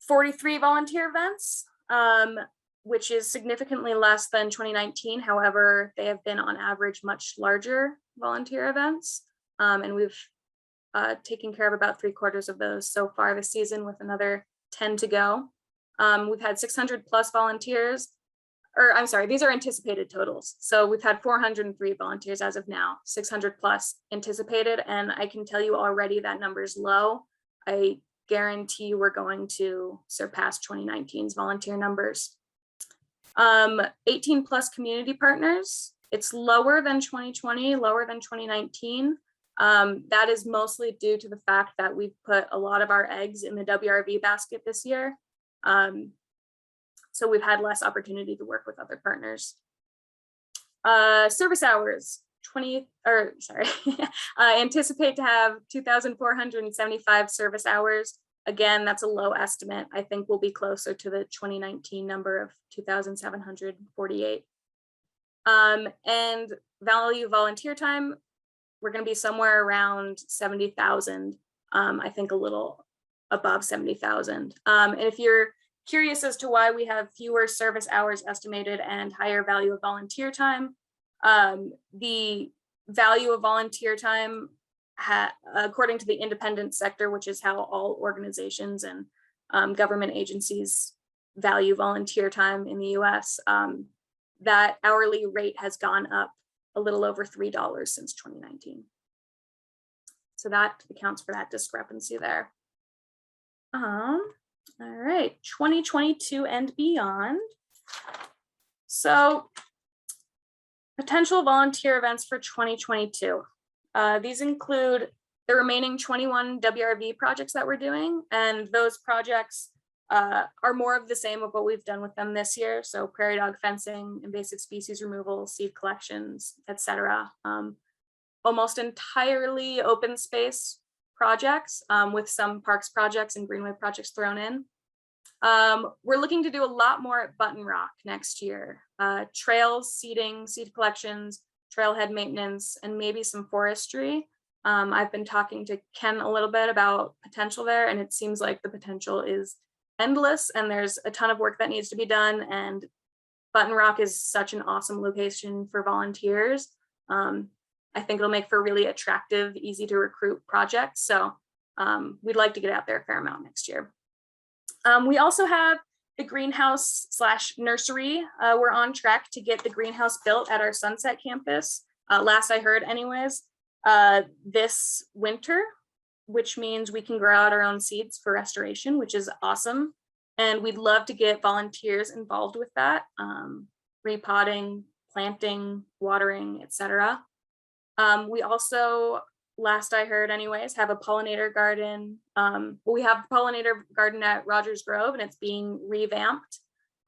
43 volunteer events, which is significantly less than 2019. However, they have been on average much larger volunteer events. And we've taken care of about 3/4 of those so far this season, with another 10 to go. We've had 600 plus volunteers, or I'm sorry, these are anticipated totals. So we've had 403 volunteers as of now, 600 plus anticipated. And I can tell you already that number is low. I guarantee we're going to surpass 2019's volunteer numbers. 18 plus community partners. It's lower than 2020, lower than 2019. That is mostly due to the fact that we've put a lot of our eggs in the WRV basket this year. So we've had less opportunity to work with other partners. Service hours, anticipate to have 2,475 service hours. Again, that's a low estimate. I think we'll be closer to the 2019 number of 2,748. And value volunteer time, we're going to be somewhere around 70,000. I think a little above 70,000. And if you're curious as to why we have fewer service hours estimated and higher value of volunteer time, the value of volunteer time, according to the independent sector, which is how all organizations and government agencies value volunteer time in the US, that hourly rate has gone up a little over $3 since 2019. So that accounts for that discrepancy there. All right, 2022 and beyond. So potential volunteer events for 2022. These include the remaining 21 WRV projects that we're doing, and those projects are more of the same of what we've done with them this year. So prairie dog fencing, invasive species removal, seed collections, etc. Almost entirely open space projects with some parks projects and greenway projects thrown in. We're looking to do a lot more at Button Rock next year. Trails, seeding, seed collections, trailhead maintenance, and maybe some forestry. I've been talking to Ken a little bit about potential there, and it seems like the potential is endless, and there's a ton of work that needs to be done, and Button Rock is such an awesome location for volunteers. I think it'll make for really attractive, easy to recruit projects. So we'd like to get out there a fair amount next year. We also have the greenhouse / nursery. We're on track to get the greenhouse built at our Sunset campus. Last I heard anyways, this winter, which means we can grow out our own seeds for restoration, which is awesome. And we'd love to get volunteers involved with that, repotting, planting, watering, etc. We also, last I heard anyways, have a pollinator garden. We have a pollinator garden at Rogers Grove, and it's being revamped.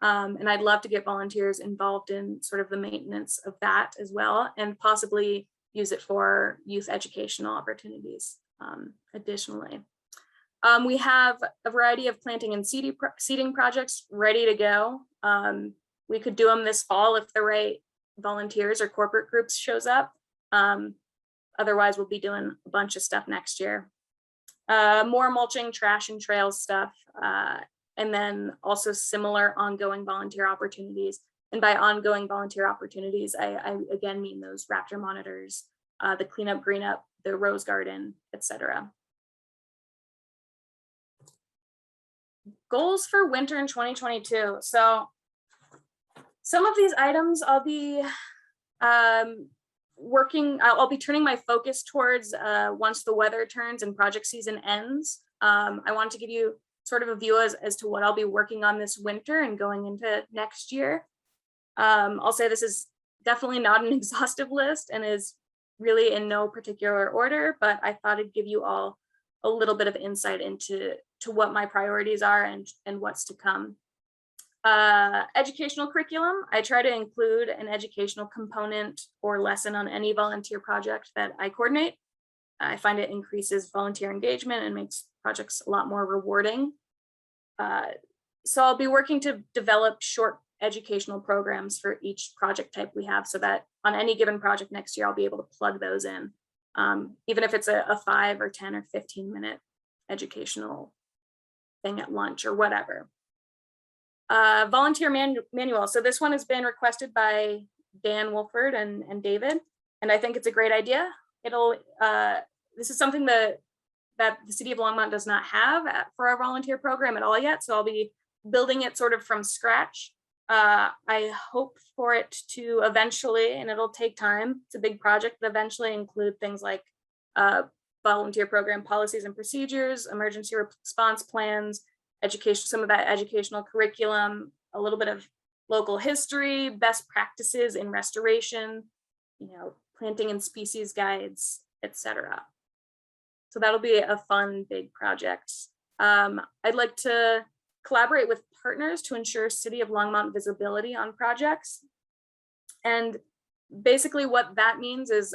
And I'd love to get volunteers involved in sort of the maintenance of that as well, and possibly use it for youth educational opportunities additionally. We have a variety of planting and seeding projects ready to go. We could do them this fall if the right volunteers or corporate groups shows up. Otherwise, we'll be doing a bunch of stuff next year. More mulching, trash, and trails stuff. And then also similar ongoing volunteer opportunities. And by ongoing volunteer opportunities, I again mean those raptor monitors, the cleanup, green up, the rose garden, etc. Goals for winter in 2022. So some of these items I'll be I'll be turning my focus towards once the weather turns and project season ends. I want to give you sort of a view as to what I'll be working on this winter and going into next year. I'll say this is definitely not an exhaustive list and is really in no particular order, but I thought I'd give you all a little bit of insight into what my priorities are and what's to come. Educational curriculum, I try to include an educational component or lesson on any volunteer project that I coordinate. I find it increases volunteer engagement and makes projects a lot more rewarding. So I'll be working to develop short educational programs for each project type we have, so that on any given project next year, I'll be able to plug those in, even if it's a 5 or 10 or 15-minute educational thing at lunch or whatever. Volunteer manual. So this one has been requested by Dan Wolford and David, and I think it's a great idea. This is something that the city of Longmont does not have for our volunteer program at all yet. So I'll be building it sort of from scratch. I hope for it to eventually, and it'll take time, it's a big project, but eventually include things like volunteer program policies and procedures, emergency response plans, education, some of that educational curriculum, a little bit of local history, best practices in restoration, planting and species guides, etc. So that'll be a fun, big project. I'd like to collaborate with partners to ensure City of Longmont visibility on projects. And basically what that means is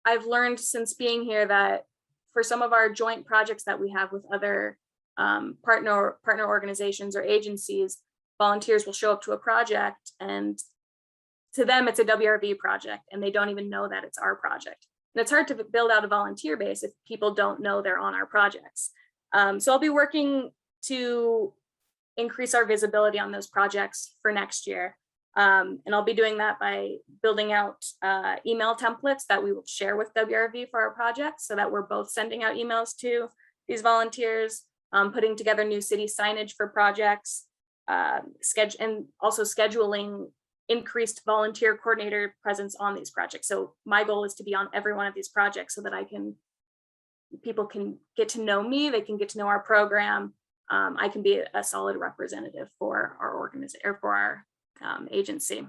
I've learned since being here that for some of our joint projects that we have with other partner organizations or agencies, volunteers will show up to a project and to them it's a WRV project and they don't even know that it's our project. And it's hard to build out a volunteer base if people don't know they're on our projects. So I'll be working to increase our visibility on those projects for next year. And I'll be doing that by building out email templates that we will share with WRV for our projects so that we're both sending out emails to these volunteers, putting together new city signage for projects, and also scheduling increased volunteer coordinator presence on these projects. So my goal is to be on every one of these projects so that people can get to know me, they can get to know our program. I can be a solid representative for our organization or for our agency.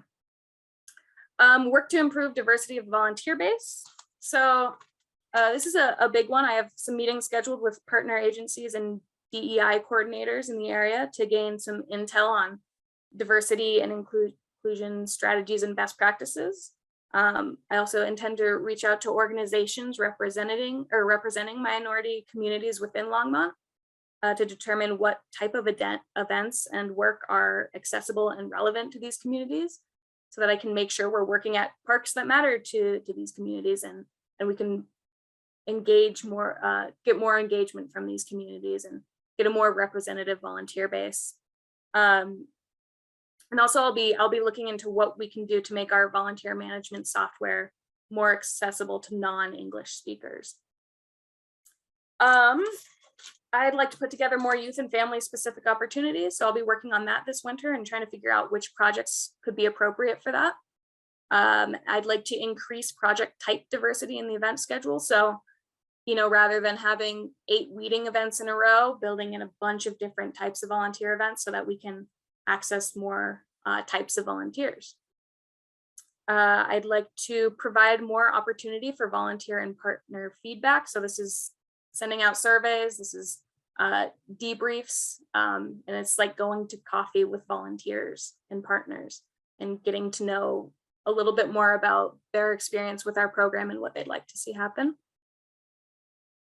Work to improve diversity of volunteer base. So this is a big one. I have some meetings scheduled with partner agencies and DEI coordinators in the area to gain some intel on diversity and inclusion strategies and best practices. I also intend to reach out to organizations representing minority communities within Longmont to determine what type of events and work are accessible and relevant to these communities so that I can make sure we're working at parks that matter to these communities and we can engage more, get more engagement from these communities and get a more representative volunteer base. And also I'll be looking into what we can do to make our volunteer management software more accessible to non-English speakers. I'd like to put together more youth and family specific opportunities. So I'll be working on that this winter and trying to figure out which projects could be appropriate for that. I'd like to increase project type diversity in the event schedule. So, you know, rather than having 8 weeding events in a row, building in a bunch of different types of volunteer events so that we can access more types of volunteers. I'd like to provide more opportunity for volunteer and partner feedback. So this is sending out surveys, this is debriefs, and it's like going to coffee with volunteers and partners and getting to know a little bit more about their experience with our program and what they'd like to see happen.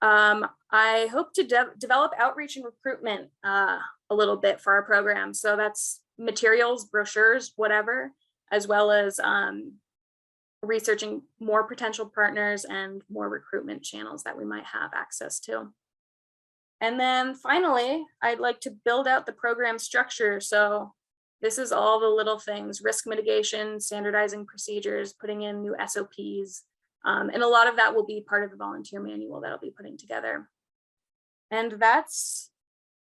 I hope to develop outreach and recruitment a little bit for our program. So that's materials, brochures, whatever, as well as researching more potential partners and more recruitment channels that we might have access to. And then finally, I'd like to build out the program structure. So this is all the little things: risk mitigation, standardizing procedures, putting in new SOPs. And a lot of that will be part of the volunteer manual that I'll be putting together. And that's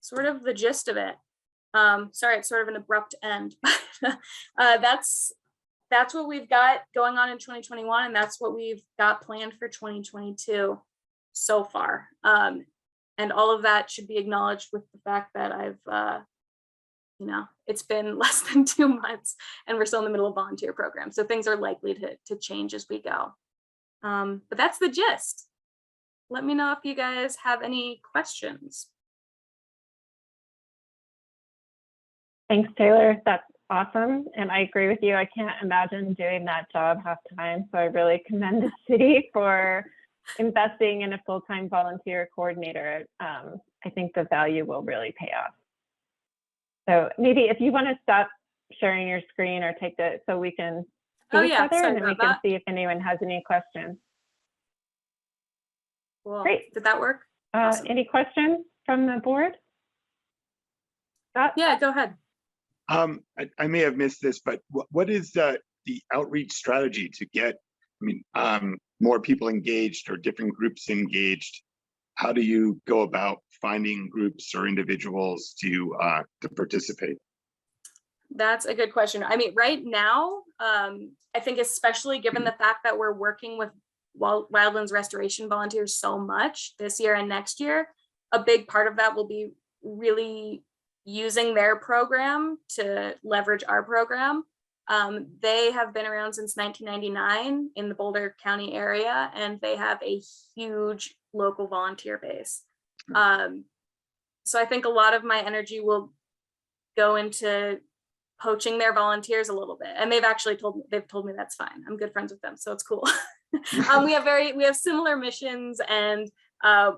sort of the gist of it. Sorry, it's sort of an abrupt end, but that's what we've got going on in 2021, and that's what we've got planned for 2022 so far. And all of that should be acknowledged with the fact that I've, you know, it's been less than 2 months and we're still in the middle of volunteer program. So things are likely to change as we go. But that's the gist. Let me know if you guys have any questions. Thanks, Taylor. That's awesome. And I agree with you. I can't imagine doing that job half time. So I really commend the city for investing in a full-time volunteer coordinator. I think the value will really pay off. So maybe if you want to stop sharing your screen or take the, so we can see each other, and then we can see if anyone has any questions. Cool. Great. Did that work? Awesome. Any questions from the board? Scott? Yeah, go ahead. I may have missed this, but what is the outreach strategy to get, more people engaged or different groups engaged? How do you go about finding groups or individuals to participate? That's a good question. I mean, right now, I think especially given the fact that we're working with wildlands restoration volunteers so much this year and next year, a big part of that will be really using their program to leverage our program. They have been around since 1999 in the Boulder County area, and they have a huge local volunteer base. So I think a lot of my energy will go into poaching their volunteers a little bit, and they've told me that's fine. I'm good friends with them, so it's cool. We have similar missions, and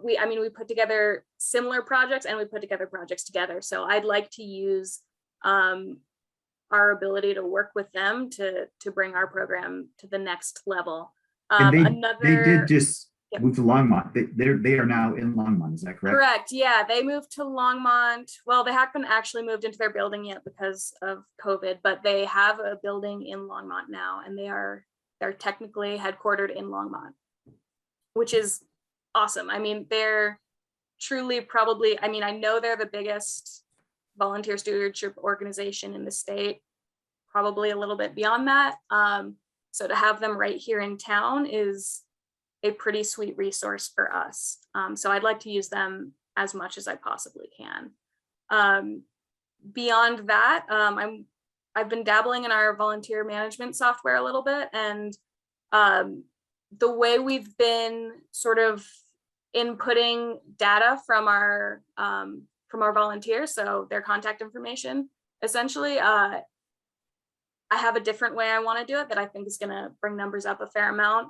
we put together similar projects, and we put together projects together. So I'd like to use our ability to work with them to bring our program to the next level. And they did just Yep. move to Longmont. They are now in Longmont. Is that correct? Correct. Yeah, they moved to Longmont. Well, they haven't actually moved into their building yet because of COVID, but they have a building in Longmont now, and they're technically headquartered in Longmont, which is awesome. I mean, they're truly probably, I mean, I know they're the biggest volunteer stewardship organization in the state, probably a little bit beyond that. So to have them right here in town is a pretty sweet resource for us. So I'd like to use them as much as I possibly can. Beyond that, I've been dabbling in our volunteer management software a little bit, and the way we've been sort of inputting data from our volunteers, so their contact information, essentially, I have a different way I want to do it that I think is going to bring numbers up a fair amount.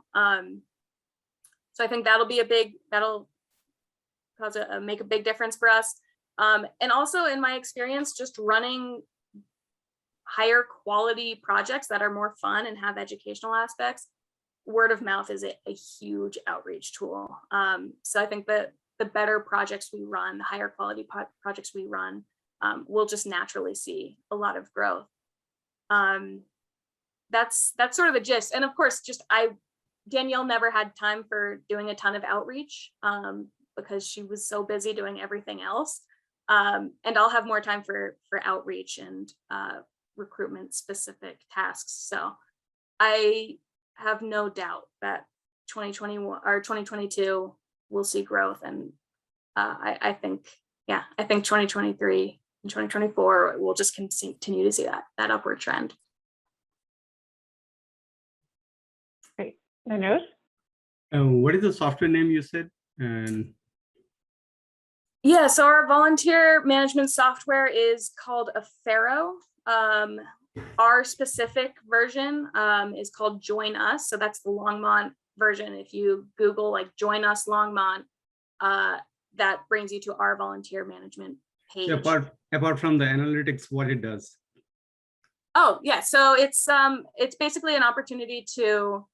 So I think that'll cause make a big difference for us. And also in my experience, just running higher quality projects that are more fun and have educational aspects, word of mouth is a huge outreach tool. So I think that the better projects we run, the higher quality projects we run, we'll just naturally see a lot of growth. That's sort of the gist. And of course, Danielle never had time for doing a ton of outreach because she was so busy doing everything else. And I'll have more time for outreach and recruitment specific tasks. So I have no doubt that 2021 or 2022 will see growth. And I think 2023 and 2024 will just continue to see that upward trend. Manoj? What is the software name you said? And Yeah, so our volunteer management software is called Affero. Our specific version is called Join Us. So that's the Longmont version. If you Google like Join Us Longmont, that brings you to our volunteer management page. apart from the analytics, what it does? Oh yeah, so it's basically an opportunity to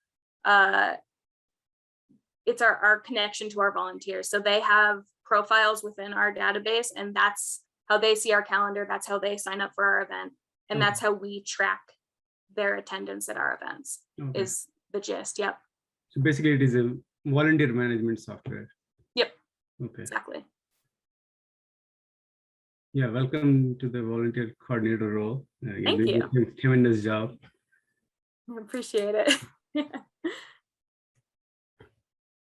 it's our connection to our volunteers. So they have profiles within our database, and that's how they see our calendar. That's how they sign up for our event. And that's how we track their attendance at our events, is the gist. Yep. So basically it is a volunteer management software. Yep. Okay. Exactly. Yeah, welcome to the volunteer coordinator role. Thank you. A tremendous job. I appreciate it. Dan?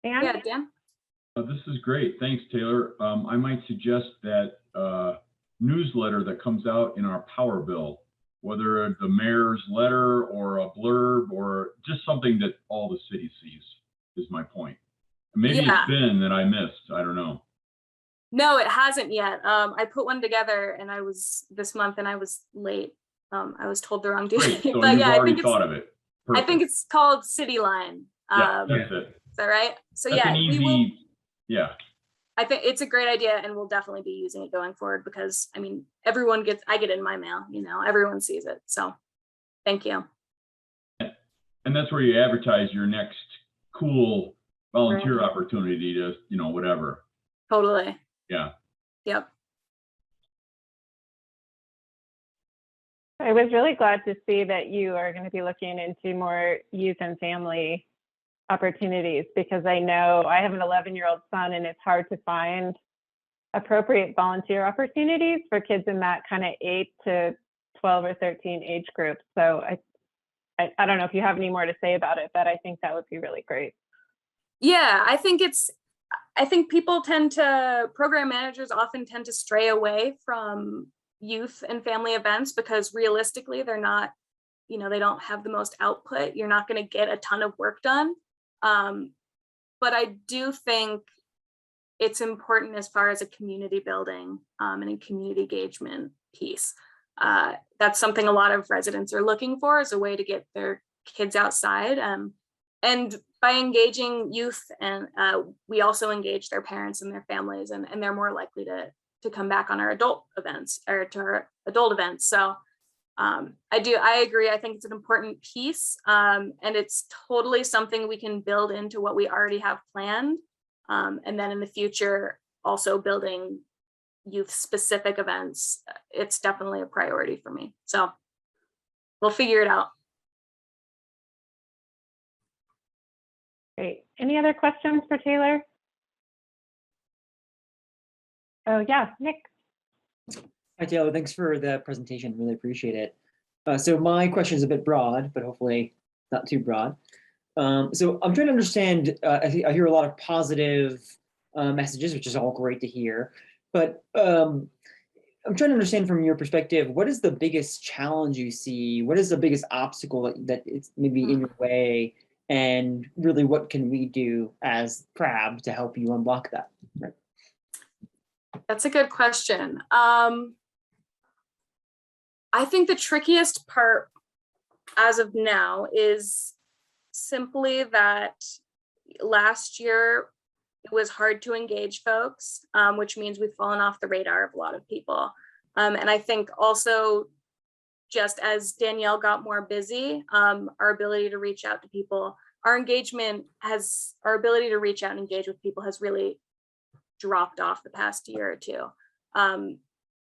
Yeah, Dan. This is great. Thanks, Taylor. I might suggest that newsletter that comes out in our power bill, whether the mayor's letter or a blurb or just something that all the city sees, is my point. Maybe it's been that I missed. I don't know. No, it hasn't yet. I put one together and I was late. I was told the wrong date. Great. So but you've yeah, already thought of it. Perfect. I think it's called City Line. Yeah, that's it. Is that right? So That's yeah, an easy, we will. Yeah. I think it's a great idea, and we'll definitely be using it going forward because I mean, I get it in my mail, everyone sees it. So thank you. And that's where you advertise your next cool volunteer opportunity to, whatever. Totally. Yeah. Yep. I was really glad to see that you are going to be looking into more youth and family opportunities, because I know I have an 11-year-old son and it's hard to find appropriate volunteer opportunities for kids in that kind of 8 to 12 or 13 age group. So I don't know if you have any more to say about it, but I think that would be really great. Yeah, I think program managers often tend to stray away from youth and family events because realistically they're not you know, they don't have the most output, you're not going to get a ton of work done. But I do think it's important as far as a community building and a community engagement piece. That's something a lot of residents are looking for, as a way to get their kids outside. And by engaging youth, and we also engage their parents and their families, and they're more likely to come back on our adult events, or to our adult events. So I agree. I think it's an important piece, and it's totally something we can build into what we already have planned. And then in the future, also building youth specific events. It's definitely a priority for me. So we'll figure it out. Great. Any other questions for Taylor? Oh yeah, Nick. Hi, Taylor. Thanks for the presentation. Really appreciate it. So my question is a bit broad, but hopefully not too broad. So I'm trying to understand, I hear a lot of positive messages, which is all great to hear. But I'm trying to understand from your perspective, what is the biggest challenge you see? What is the biggest obstacle that is maybe in your way? And really, what can we do as PRAB to help you unlock that? Right. That's a good question. I think the trickiest part as of now is simply that last year it was hard to engage folks, which means we've fallen off the radar of a lot of people. And I think also, just as Danielle got more busy, our ability to reach out to people, our ability to reach out and engage with people has really dropped off the past year or two.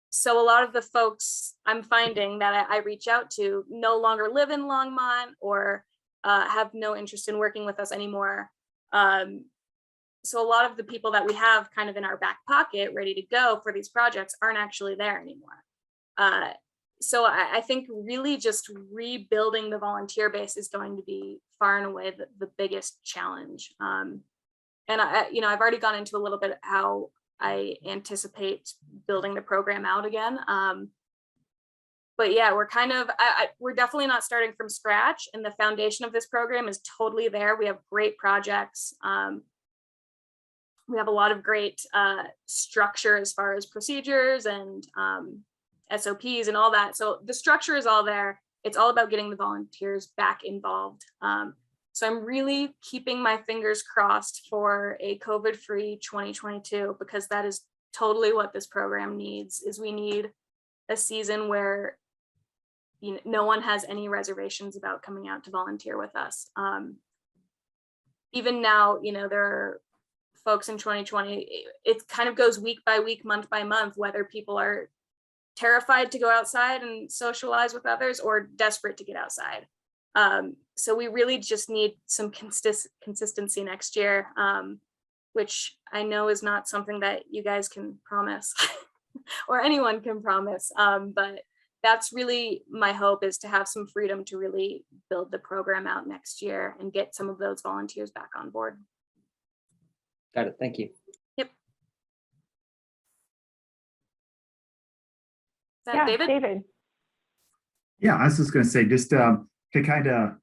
So a lot of the folks I'm finding that I reach out to no longer live in Longmont, or have no interest in working with us anymore. So a lot of the people that we have kind of in our back pocket ready to go for these projects aren't actually there anymore. So I think really just rebuilding the volunteer base is going to be far and away the biggest challenge. And I've already gone into a little bit how I anticipate building the program out again. But yeah, we're definitely not starting from scratch, and the foundation of this program is totally there. We have great projects. We have a lot of great structure as far as procedures and SOPs and all that. So the structure is all there. It's all about getting the volunteers back involved. So I'm really keeping my fingers crossed for a COVID-free 2022, because that is totally what this program needs. Is we need a season where no one has any reservations about coming out to volunteer with us. Even now, there are folks in 2020, it kind of goes week by week, month by month, whether people are terrified to go outside and socialize with others or desperate to get outside. So we really just need some consistency next year, which I know is not something that you guys can promise or anyone can promise. But that's really my hope, is to have some freedom to really build the program out next year and get some of those volunteers back on board. Got it. Thank you. Yep. Is that Yeah, David? David. Yeah, I was just going to say, just to kind of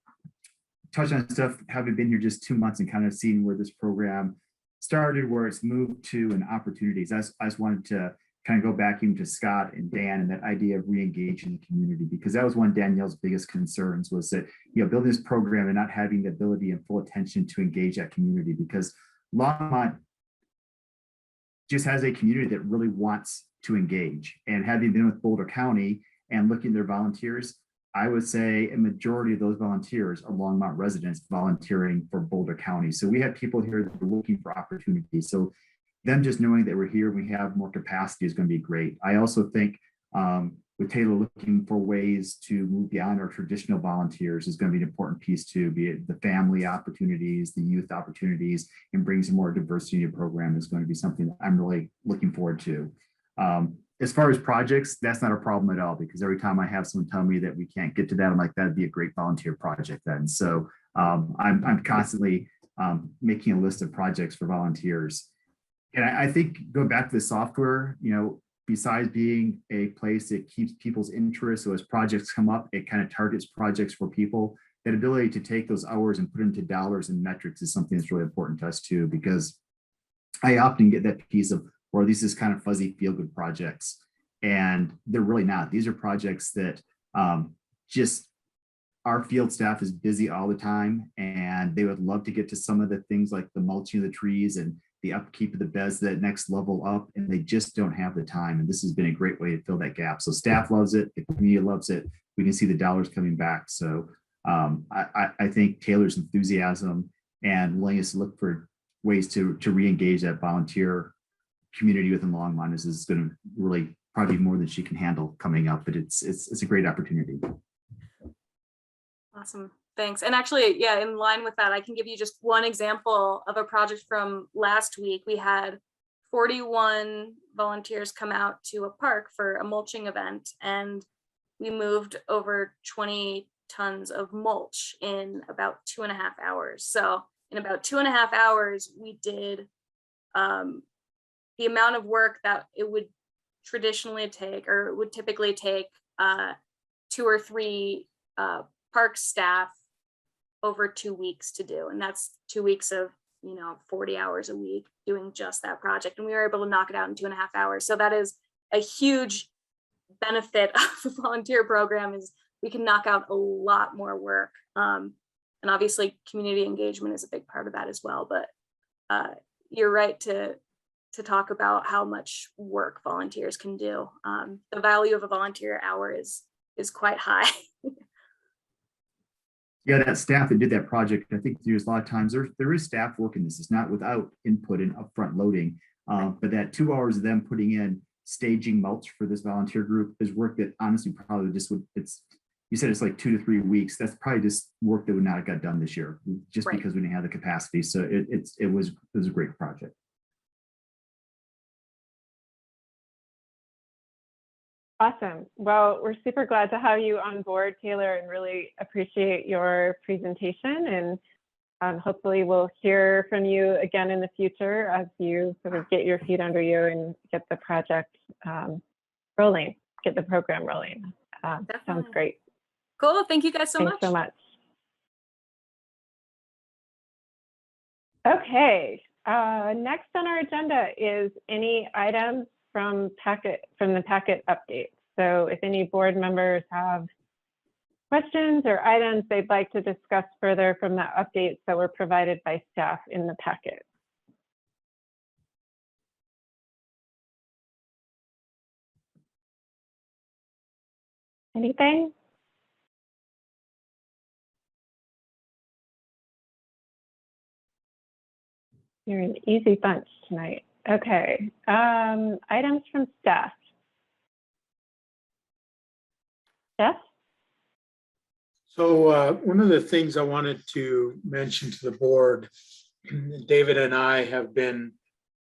touch on stuff, having been here just 2 months and kind of seeing where this program started, where it's moved to, and opportunities. I just wanted to kind of go back even to Scott and Dan and that idea of re-engaging the community, because that was one of Danielle's biggest concerns, was that, building this program and not having the ability and full attention to engage that community, because Longmont just has a community that really wants to engage. And having been with Boulder County and looking at their volunteers, I would say a majority of those volunteers are Longmont residents volunteering for Boulder County. So we have people here that are looking for opportunities. So them just knowing that we're here, we have more capacity is going to be great. I also think with Taylor looking for ways to move beyond our traditional volunteers is going to be an important piece too, be it the family opportunities, the youth opportunities, and bring some more diversity to the program is going to be something that I'm really looking forward to. As far as projects, that's not a problem at all, because every time I have someone tell me that we can't get to that, I'm like, that'd be a great volunteer project then. So I'm constantly making a list of projects for volunteers. And I think go back to the software, besides being a place that keeps people's interest, so as projects come up, it kind of targets projects for people. That ability to take those hours and put them into dollars and metrics is something that's really important to us too, because I often get that piece of, or these is kind of fuzzy feel-good projects, and they're really not. These are projects that just our field staff is busy all the time, and they would love to get to some of the things like the mulching of the trees and the upkeep of the beds, that next level up, and they just don't have the time. And this has been a great way to fill that gap. So staff loves it, the community loves it. We can see the dollars coming back. So I think Taylor's enthusiasm and willingness to look for ways to re-engage that volunteer community within Longmont is going to really probably more than she can handle coming up. But it's a great opportunity. Awesome. Thanks. And actually, yeah, in line with that, I can give you just one example of a project from last week. We had 41 volunteers come out to a park for a mulching event, and we moved over 20 tons of mulch in about 2.5 hours. So in about 2.5 hours, we did the amount of work that it would traditionally take, or would typically take 2 or 3 park staff over 2 weeks to do. And that's 2 weeks of, 40 hours a week doing just that project. And we were able to knock it out in 2.5 hours. So that is a huge benefit of the volunteer program, is we can knock out a lot more work. And obviously community engagement is a big part of that as well. But you're right to talk about how much work volunteers can do. The value of a volunteer hour is quite high. Yeah, that staff that did that project, I think there's a lot of times there is staff working this. It's not without input and upfront loading, but that 2 hours of them putting in staging mulch for this volunteer group is work that honestly probably just would, you said it's like 2 to 3 weeks. That's probably just work that would not have got done this year, just Right. because we didn't have the capacity. So it was a great project. Awesome. Well, we're super glad to have you on board, Taylor, and really appreciate your presentation. And hopefully we'll hear from you again in the future as you sort of get your feet under you and get the project rolling, get the program rolling. Sounds great. Cool. Thank you guys so Thanks much. so much. Okay. Next on our agenda is any items from the packet update. So if any board members have questions or items they'd like to discuss further from the updates that were provided by staff in the packet. Anything? You're an easy bunch tonight. Okay, items from staff. Jeff? So one of the things I wanted to mention to the board, David and I have been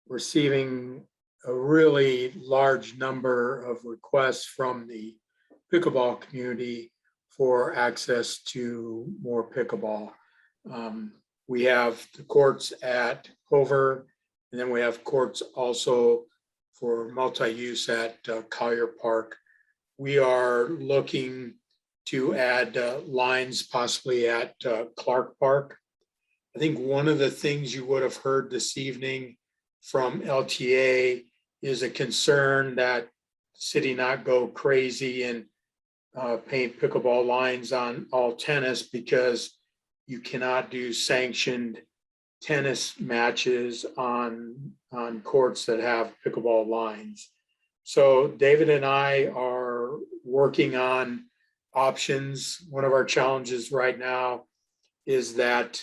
receiving a really large number of requests from the pickleball community for access to more pickleball. We have the courts at Hover, and then we have courts also for multi-use at Collier Park. We are looking to add lines possibly at Clark Park. I think one of the things you would have heard this evening from LTA is a concern that the city not go crazy and paint pickleball lines on all tennis, because you cannot do sanctioned tennis matches on courts that have pickleball lines. So David and I are working on options. One of our challenges right now is that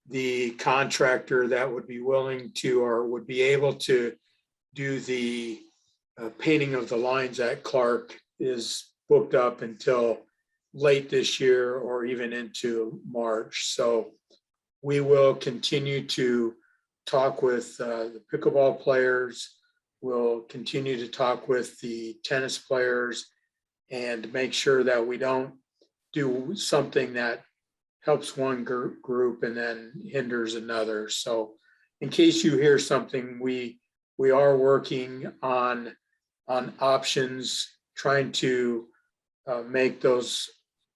the contractor that would be willing to or would be able to do the painting of the lines at Clark is booked up until late this year or even into March. So we will continue to talk with the pickleball players. We'll continue to talk with the tennis players and make sure that we don't do something that helps one group and then hinders another. So in case you hear something, we are working on on options, trying to make those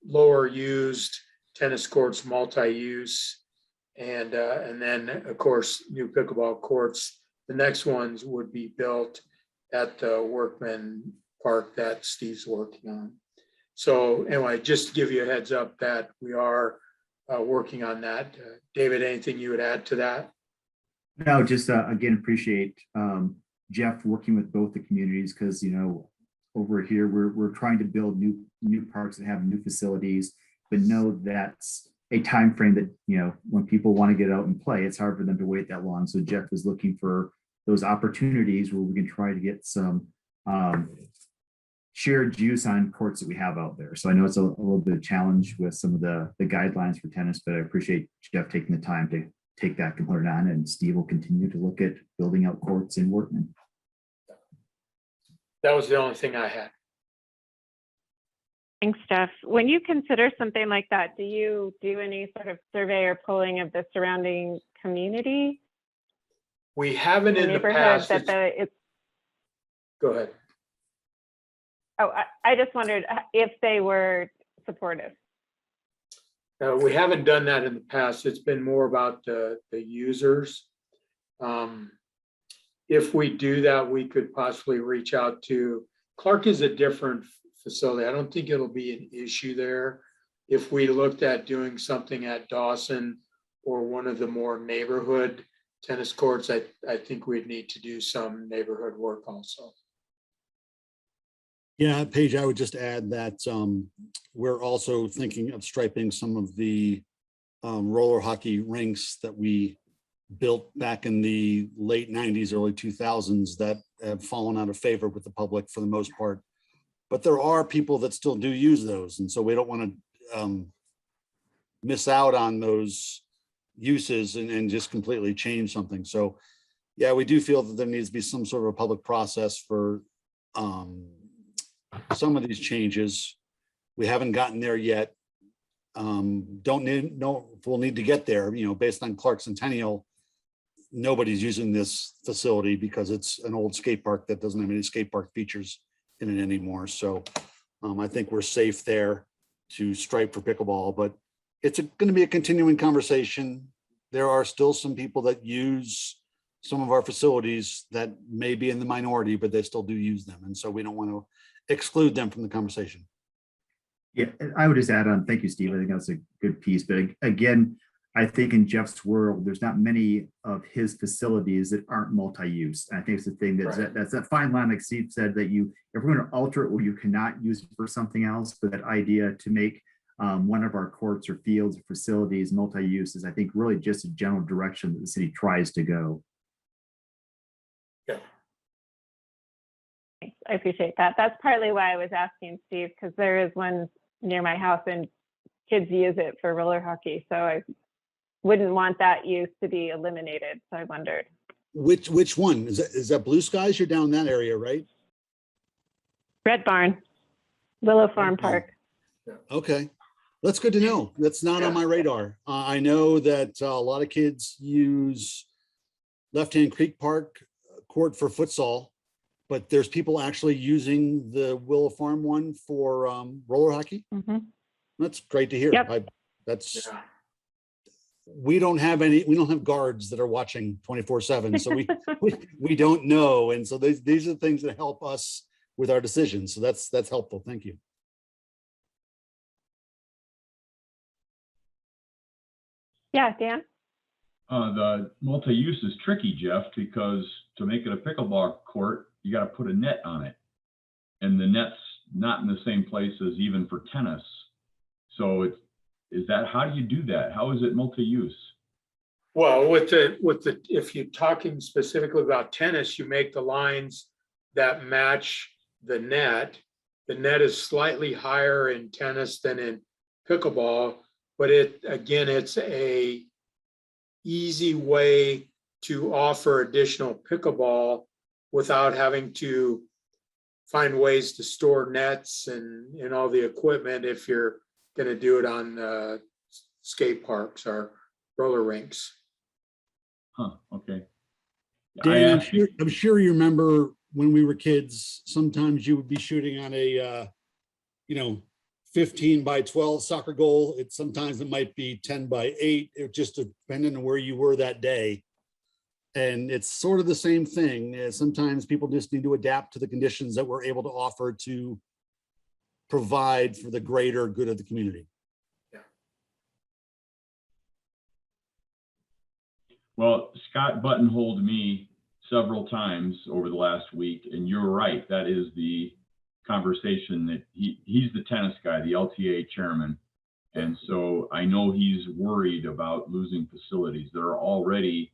lower used tennis courts multi-use. And then, of course, new pickleball courts. The next ones would be built at the Workman Park that Steve's working on. So anyway, just to give you a heads up that we are working on that. David, anything you would add to that? No, just again, appreciate Jeff working with both the communities, because, you know, over here, we're trying to build new parks that have new facilities, but know that's a time frame that, you know, when people want to get out and play, it's hard for them to wait that long. So Jeff is looking for those opportunities where we can try to get some shared use on courts that we have out there. So I know it's a little bit of challenge with some of the guidelines for tennis, but I appreciate Jeff taking the time to take that component on, and Steve will continue to look at building out courts in Workman. That was the only thing I had. Thanks, Jeff. When you consider something like that, do you do any sort of survey or polling of the surrounding community? We haven't in the Neighborhood past. Go ahead. Oh, I just wondered if they were supportive. We haven't done that in the past. It's been more about the users. If we do that, we could possibly reach out to Clark. Is a different facility. I don't think it'll be an issue there. If we looked at doing something at Dawson or one of the more neighborhood tennis courts, I think we'd need to do some neighborhood work also. Yeah, Paige, I would just add that we're also thinking of striping some of the roller hockey rinks that we built back in the late 90s, early 2000s that have fallen out of favor with the public for the most part. But there are people that still do use those. And so we don't want to miss out on those uses and just completely change something. So yeah, we do feel that there needs to be some sort of a public process for some of these changes. We haven't gotten there yet. We'll need to get there, you know, based on Clark Centennial. Nobody's using this facility because it's an old skate park that doesn't have any skate park features in it anymore. So I think we're safe there to stripe for pickleball, but it's going to be a continuing conversation. There are still some people that use some of our facilities that may be in the minority, but they still do use them. And so we don't want to exclude them from the conversation. Yeah, I would just add on, thank you, Steve. I think that's a good piece. But again, I think in Jeff's world, there's not many of his facilities that aren't multi-use. And I think it's the thing that's that fine line, like Steve said, that if we're going to alter it or you cannot use it for something else, but that idea to make one of our courts or fields or facilities multi-use is, I think, really just a general direction that the city tries to go. Yeah. I appreciate that. That's partly why I was asking Steve, because there is one near my house and kids use it for roller hockey. So I wouldn't want that use to be eliminated. So I wondered. Which one? Is that Blue Skies? You're down that area, right? Red Barn, Willow Farm Park. Okay. That's good to know. That's not on my radar. I know that a lot of kids use Left Hand Creek Park court for futsal, but there's people actually using the Willow Farm one for roller hockey. Mm-hmm. That's great to hear. Yep. We don't have guards that are watching 24/7, so we don't know. And so these are the things that help us with our decisions. So that's helpful. Thank you. Yeah, Dan? The multi-use is tricky, Jeff, because to make it a pickleball court, you got to put a net on it. And the net's not in the same place as even for tennis. So how do you do that? How is it multi-use? Well, if you're talking specifically about tennis, you make the lines that match the net. The net is slightly higher in tennis than in pickleball, but it's a easy way to offer additional pickleball without having to find ways to store nets and all the equipment if you're going to do it on skate parks or roller rinks. Huh, okay. Dan, I'm sure you remember when we were kids, sometimes you would be shooting on a, 15 by 12 soccer goal. Sometimes it might be 10 by 8. It just depending on where you were that day. And it's sort of the same thing. Sometimes people just need to adapt to the conditions that we're able to offer to provide for the greater good of the community. Well, Scott buttonholed me several times over the last week, and you're right. That is the conversation that he's the tennis guy, the LTA chairman. And so I know he's worried about losing facilities that are already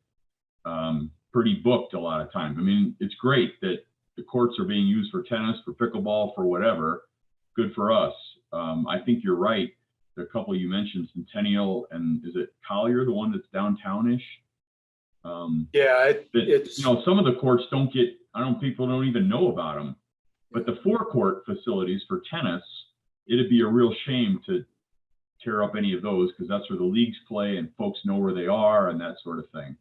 pretty booked a lot of times. I mean, it's great that the courts are being used for tennis, for pickleball, for whatever. Good for us. I think you're right. The couple you mentioned, Centennial and is it Collier, the one that's downtownish? Yeah, it's some of the courts don't get. People don't even know about them. But the forecourt facilities for tennis, it'd be a real shame to tear up any of those because that's where the leagues play and folks know where they are and that sort of thing.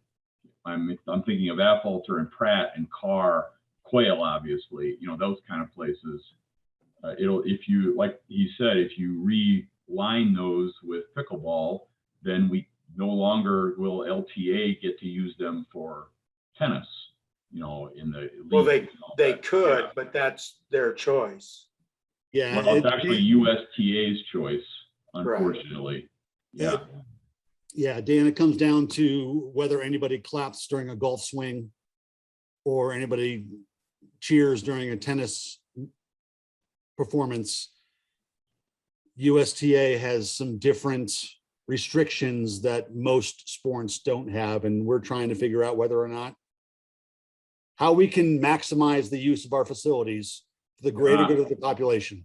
I'm thinking of Affolter and Pratt and Carr, Quail, obviously, those kind of places. If you, like he said, if you reline those with pickleball, then we no longer will LTA get to use them for tennis, in the well, leagues they could, but that's their choice. Yeah. Well, it's actually USTA's choice, unfortunately. Right. Yeah, Dan, it comes down to whether anybody claps during a golf swing or anybody cheers during a tennis performance. USTA has some different restrictions that most sports don't have, and we're trying to figure out whether or not how we can maximize the use of our facilities for the greater good of the population.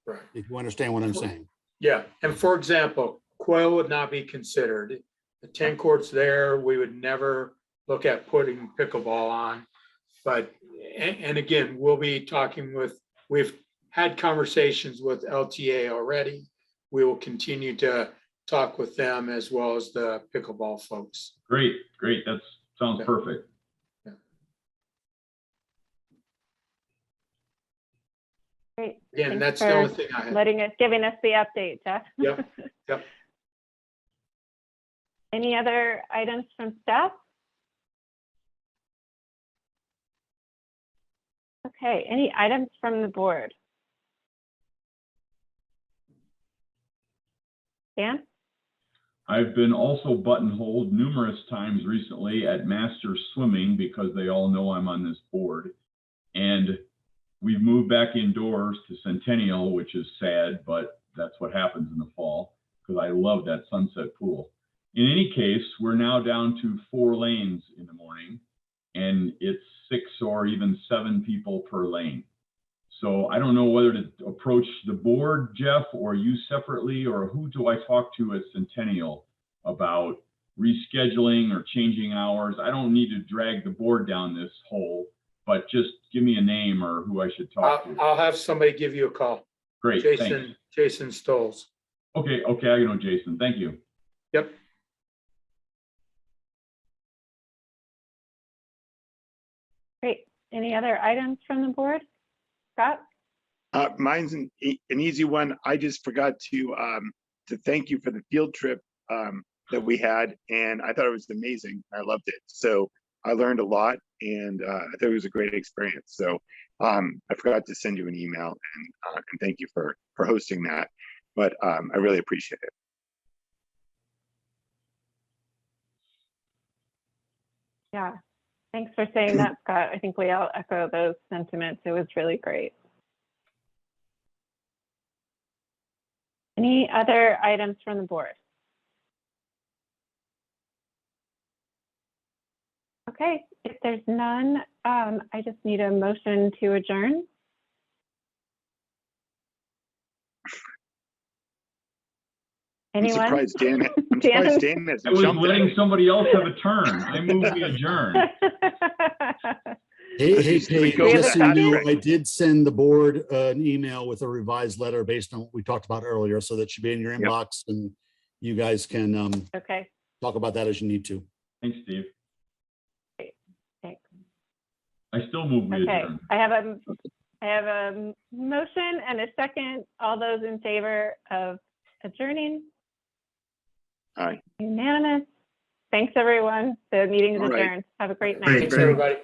Right. If you understand what I'm saying. Yeah, and for example, Quail would not be considered. The 10 courts there, we would never look at putting pickleball on. But, and again, we'll be talking we've had conversations with LTA already. We will continue to talk with them as well as the pickleball folks. Great. That sounds perfect. Great. Again, Thanks that's the for only thing I have. giving us the update, Jeff. Yep. Any other items from staff? Okay, any items from the board? Dan? I've been also buttonholed numerous times recently at Master Swimming because they all know I'm on this board. And we've moved back indoors to Centennial, which is sad, but that's what happens in the fall because I love that sunset pool. In any case, we're now down to 4 lanes in the morning and it's 6 or even 7 people per lane. So I don't know whether to approach the board, Jeff, or you separately, or who do I talk to at Centennial about rescheduling or changing hours? I don't need to drag the board down this hole, but just give me a name or who I should talk to. I'll have somebody give you a call. Great, thanks. Jason Stoles. Okay, I know Jason. Thank you. Yep. Great. Any other items from the board? Scott? Mine's an easy one. I just forgot to thank you for the field trip that we had, and I thought it was amazing. I loved it. So I learned a lot, and I thought it was a great experience. So I forgot to send you an email and thank you for hosting that. But I really appreciate it. Yeah. Thanks for saying that, Scott. I think we all echo those sentiments. It was really great. Any other items from the board? Okay, if there's none, I just need a motion to adjourn. Anyone? I'm surprised Dan hasn't I was jumped letting in. somebody else have a turn. I moved we adjourn. Hey, Paige, go just with so that you know, trick. I did send the board an email with a revised letter based on what we talked about earlier, so that should be in your inbox and you guys can Okay, talk about that as you need to. Thanks, Steve. thanks. I still move we Okay, adjourn. I have a motion and a second. All those in favor of adjourning? Aye. Unanimous. Thanks, everyone. The meeting is All right. adjourned. Have a great night. Great. Thanks, everybody.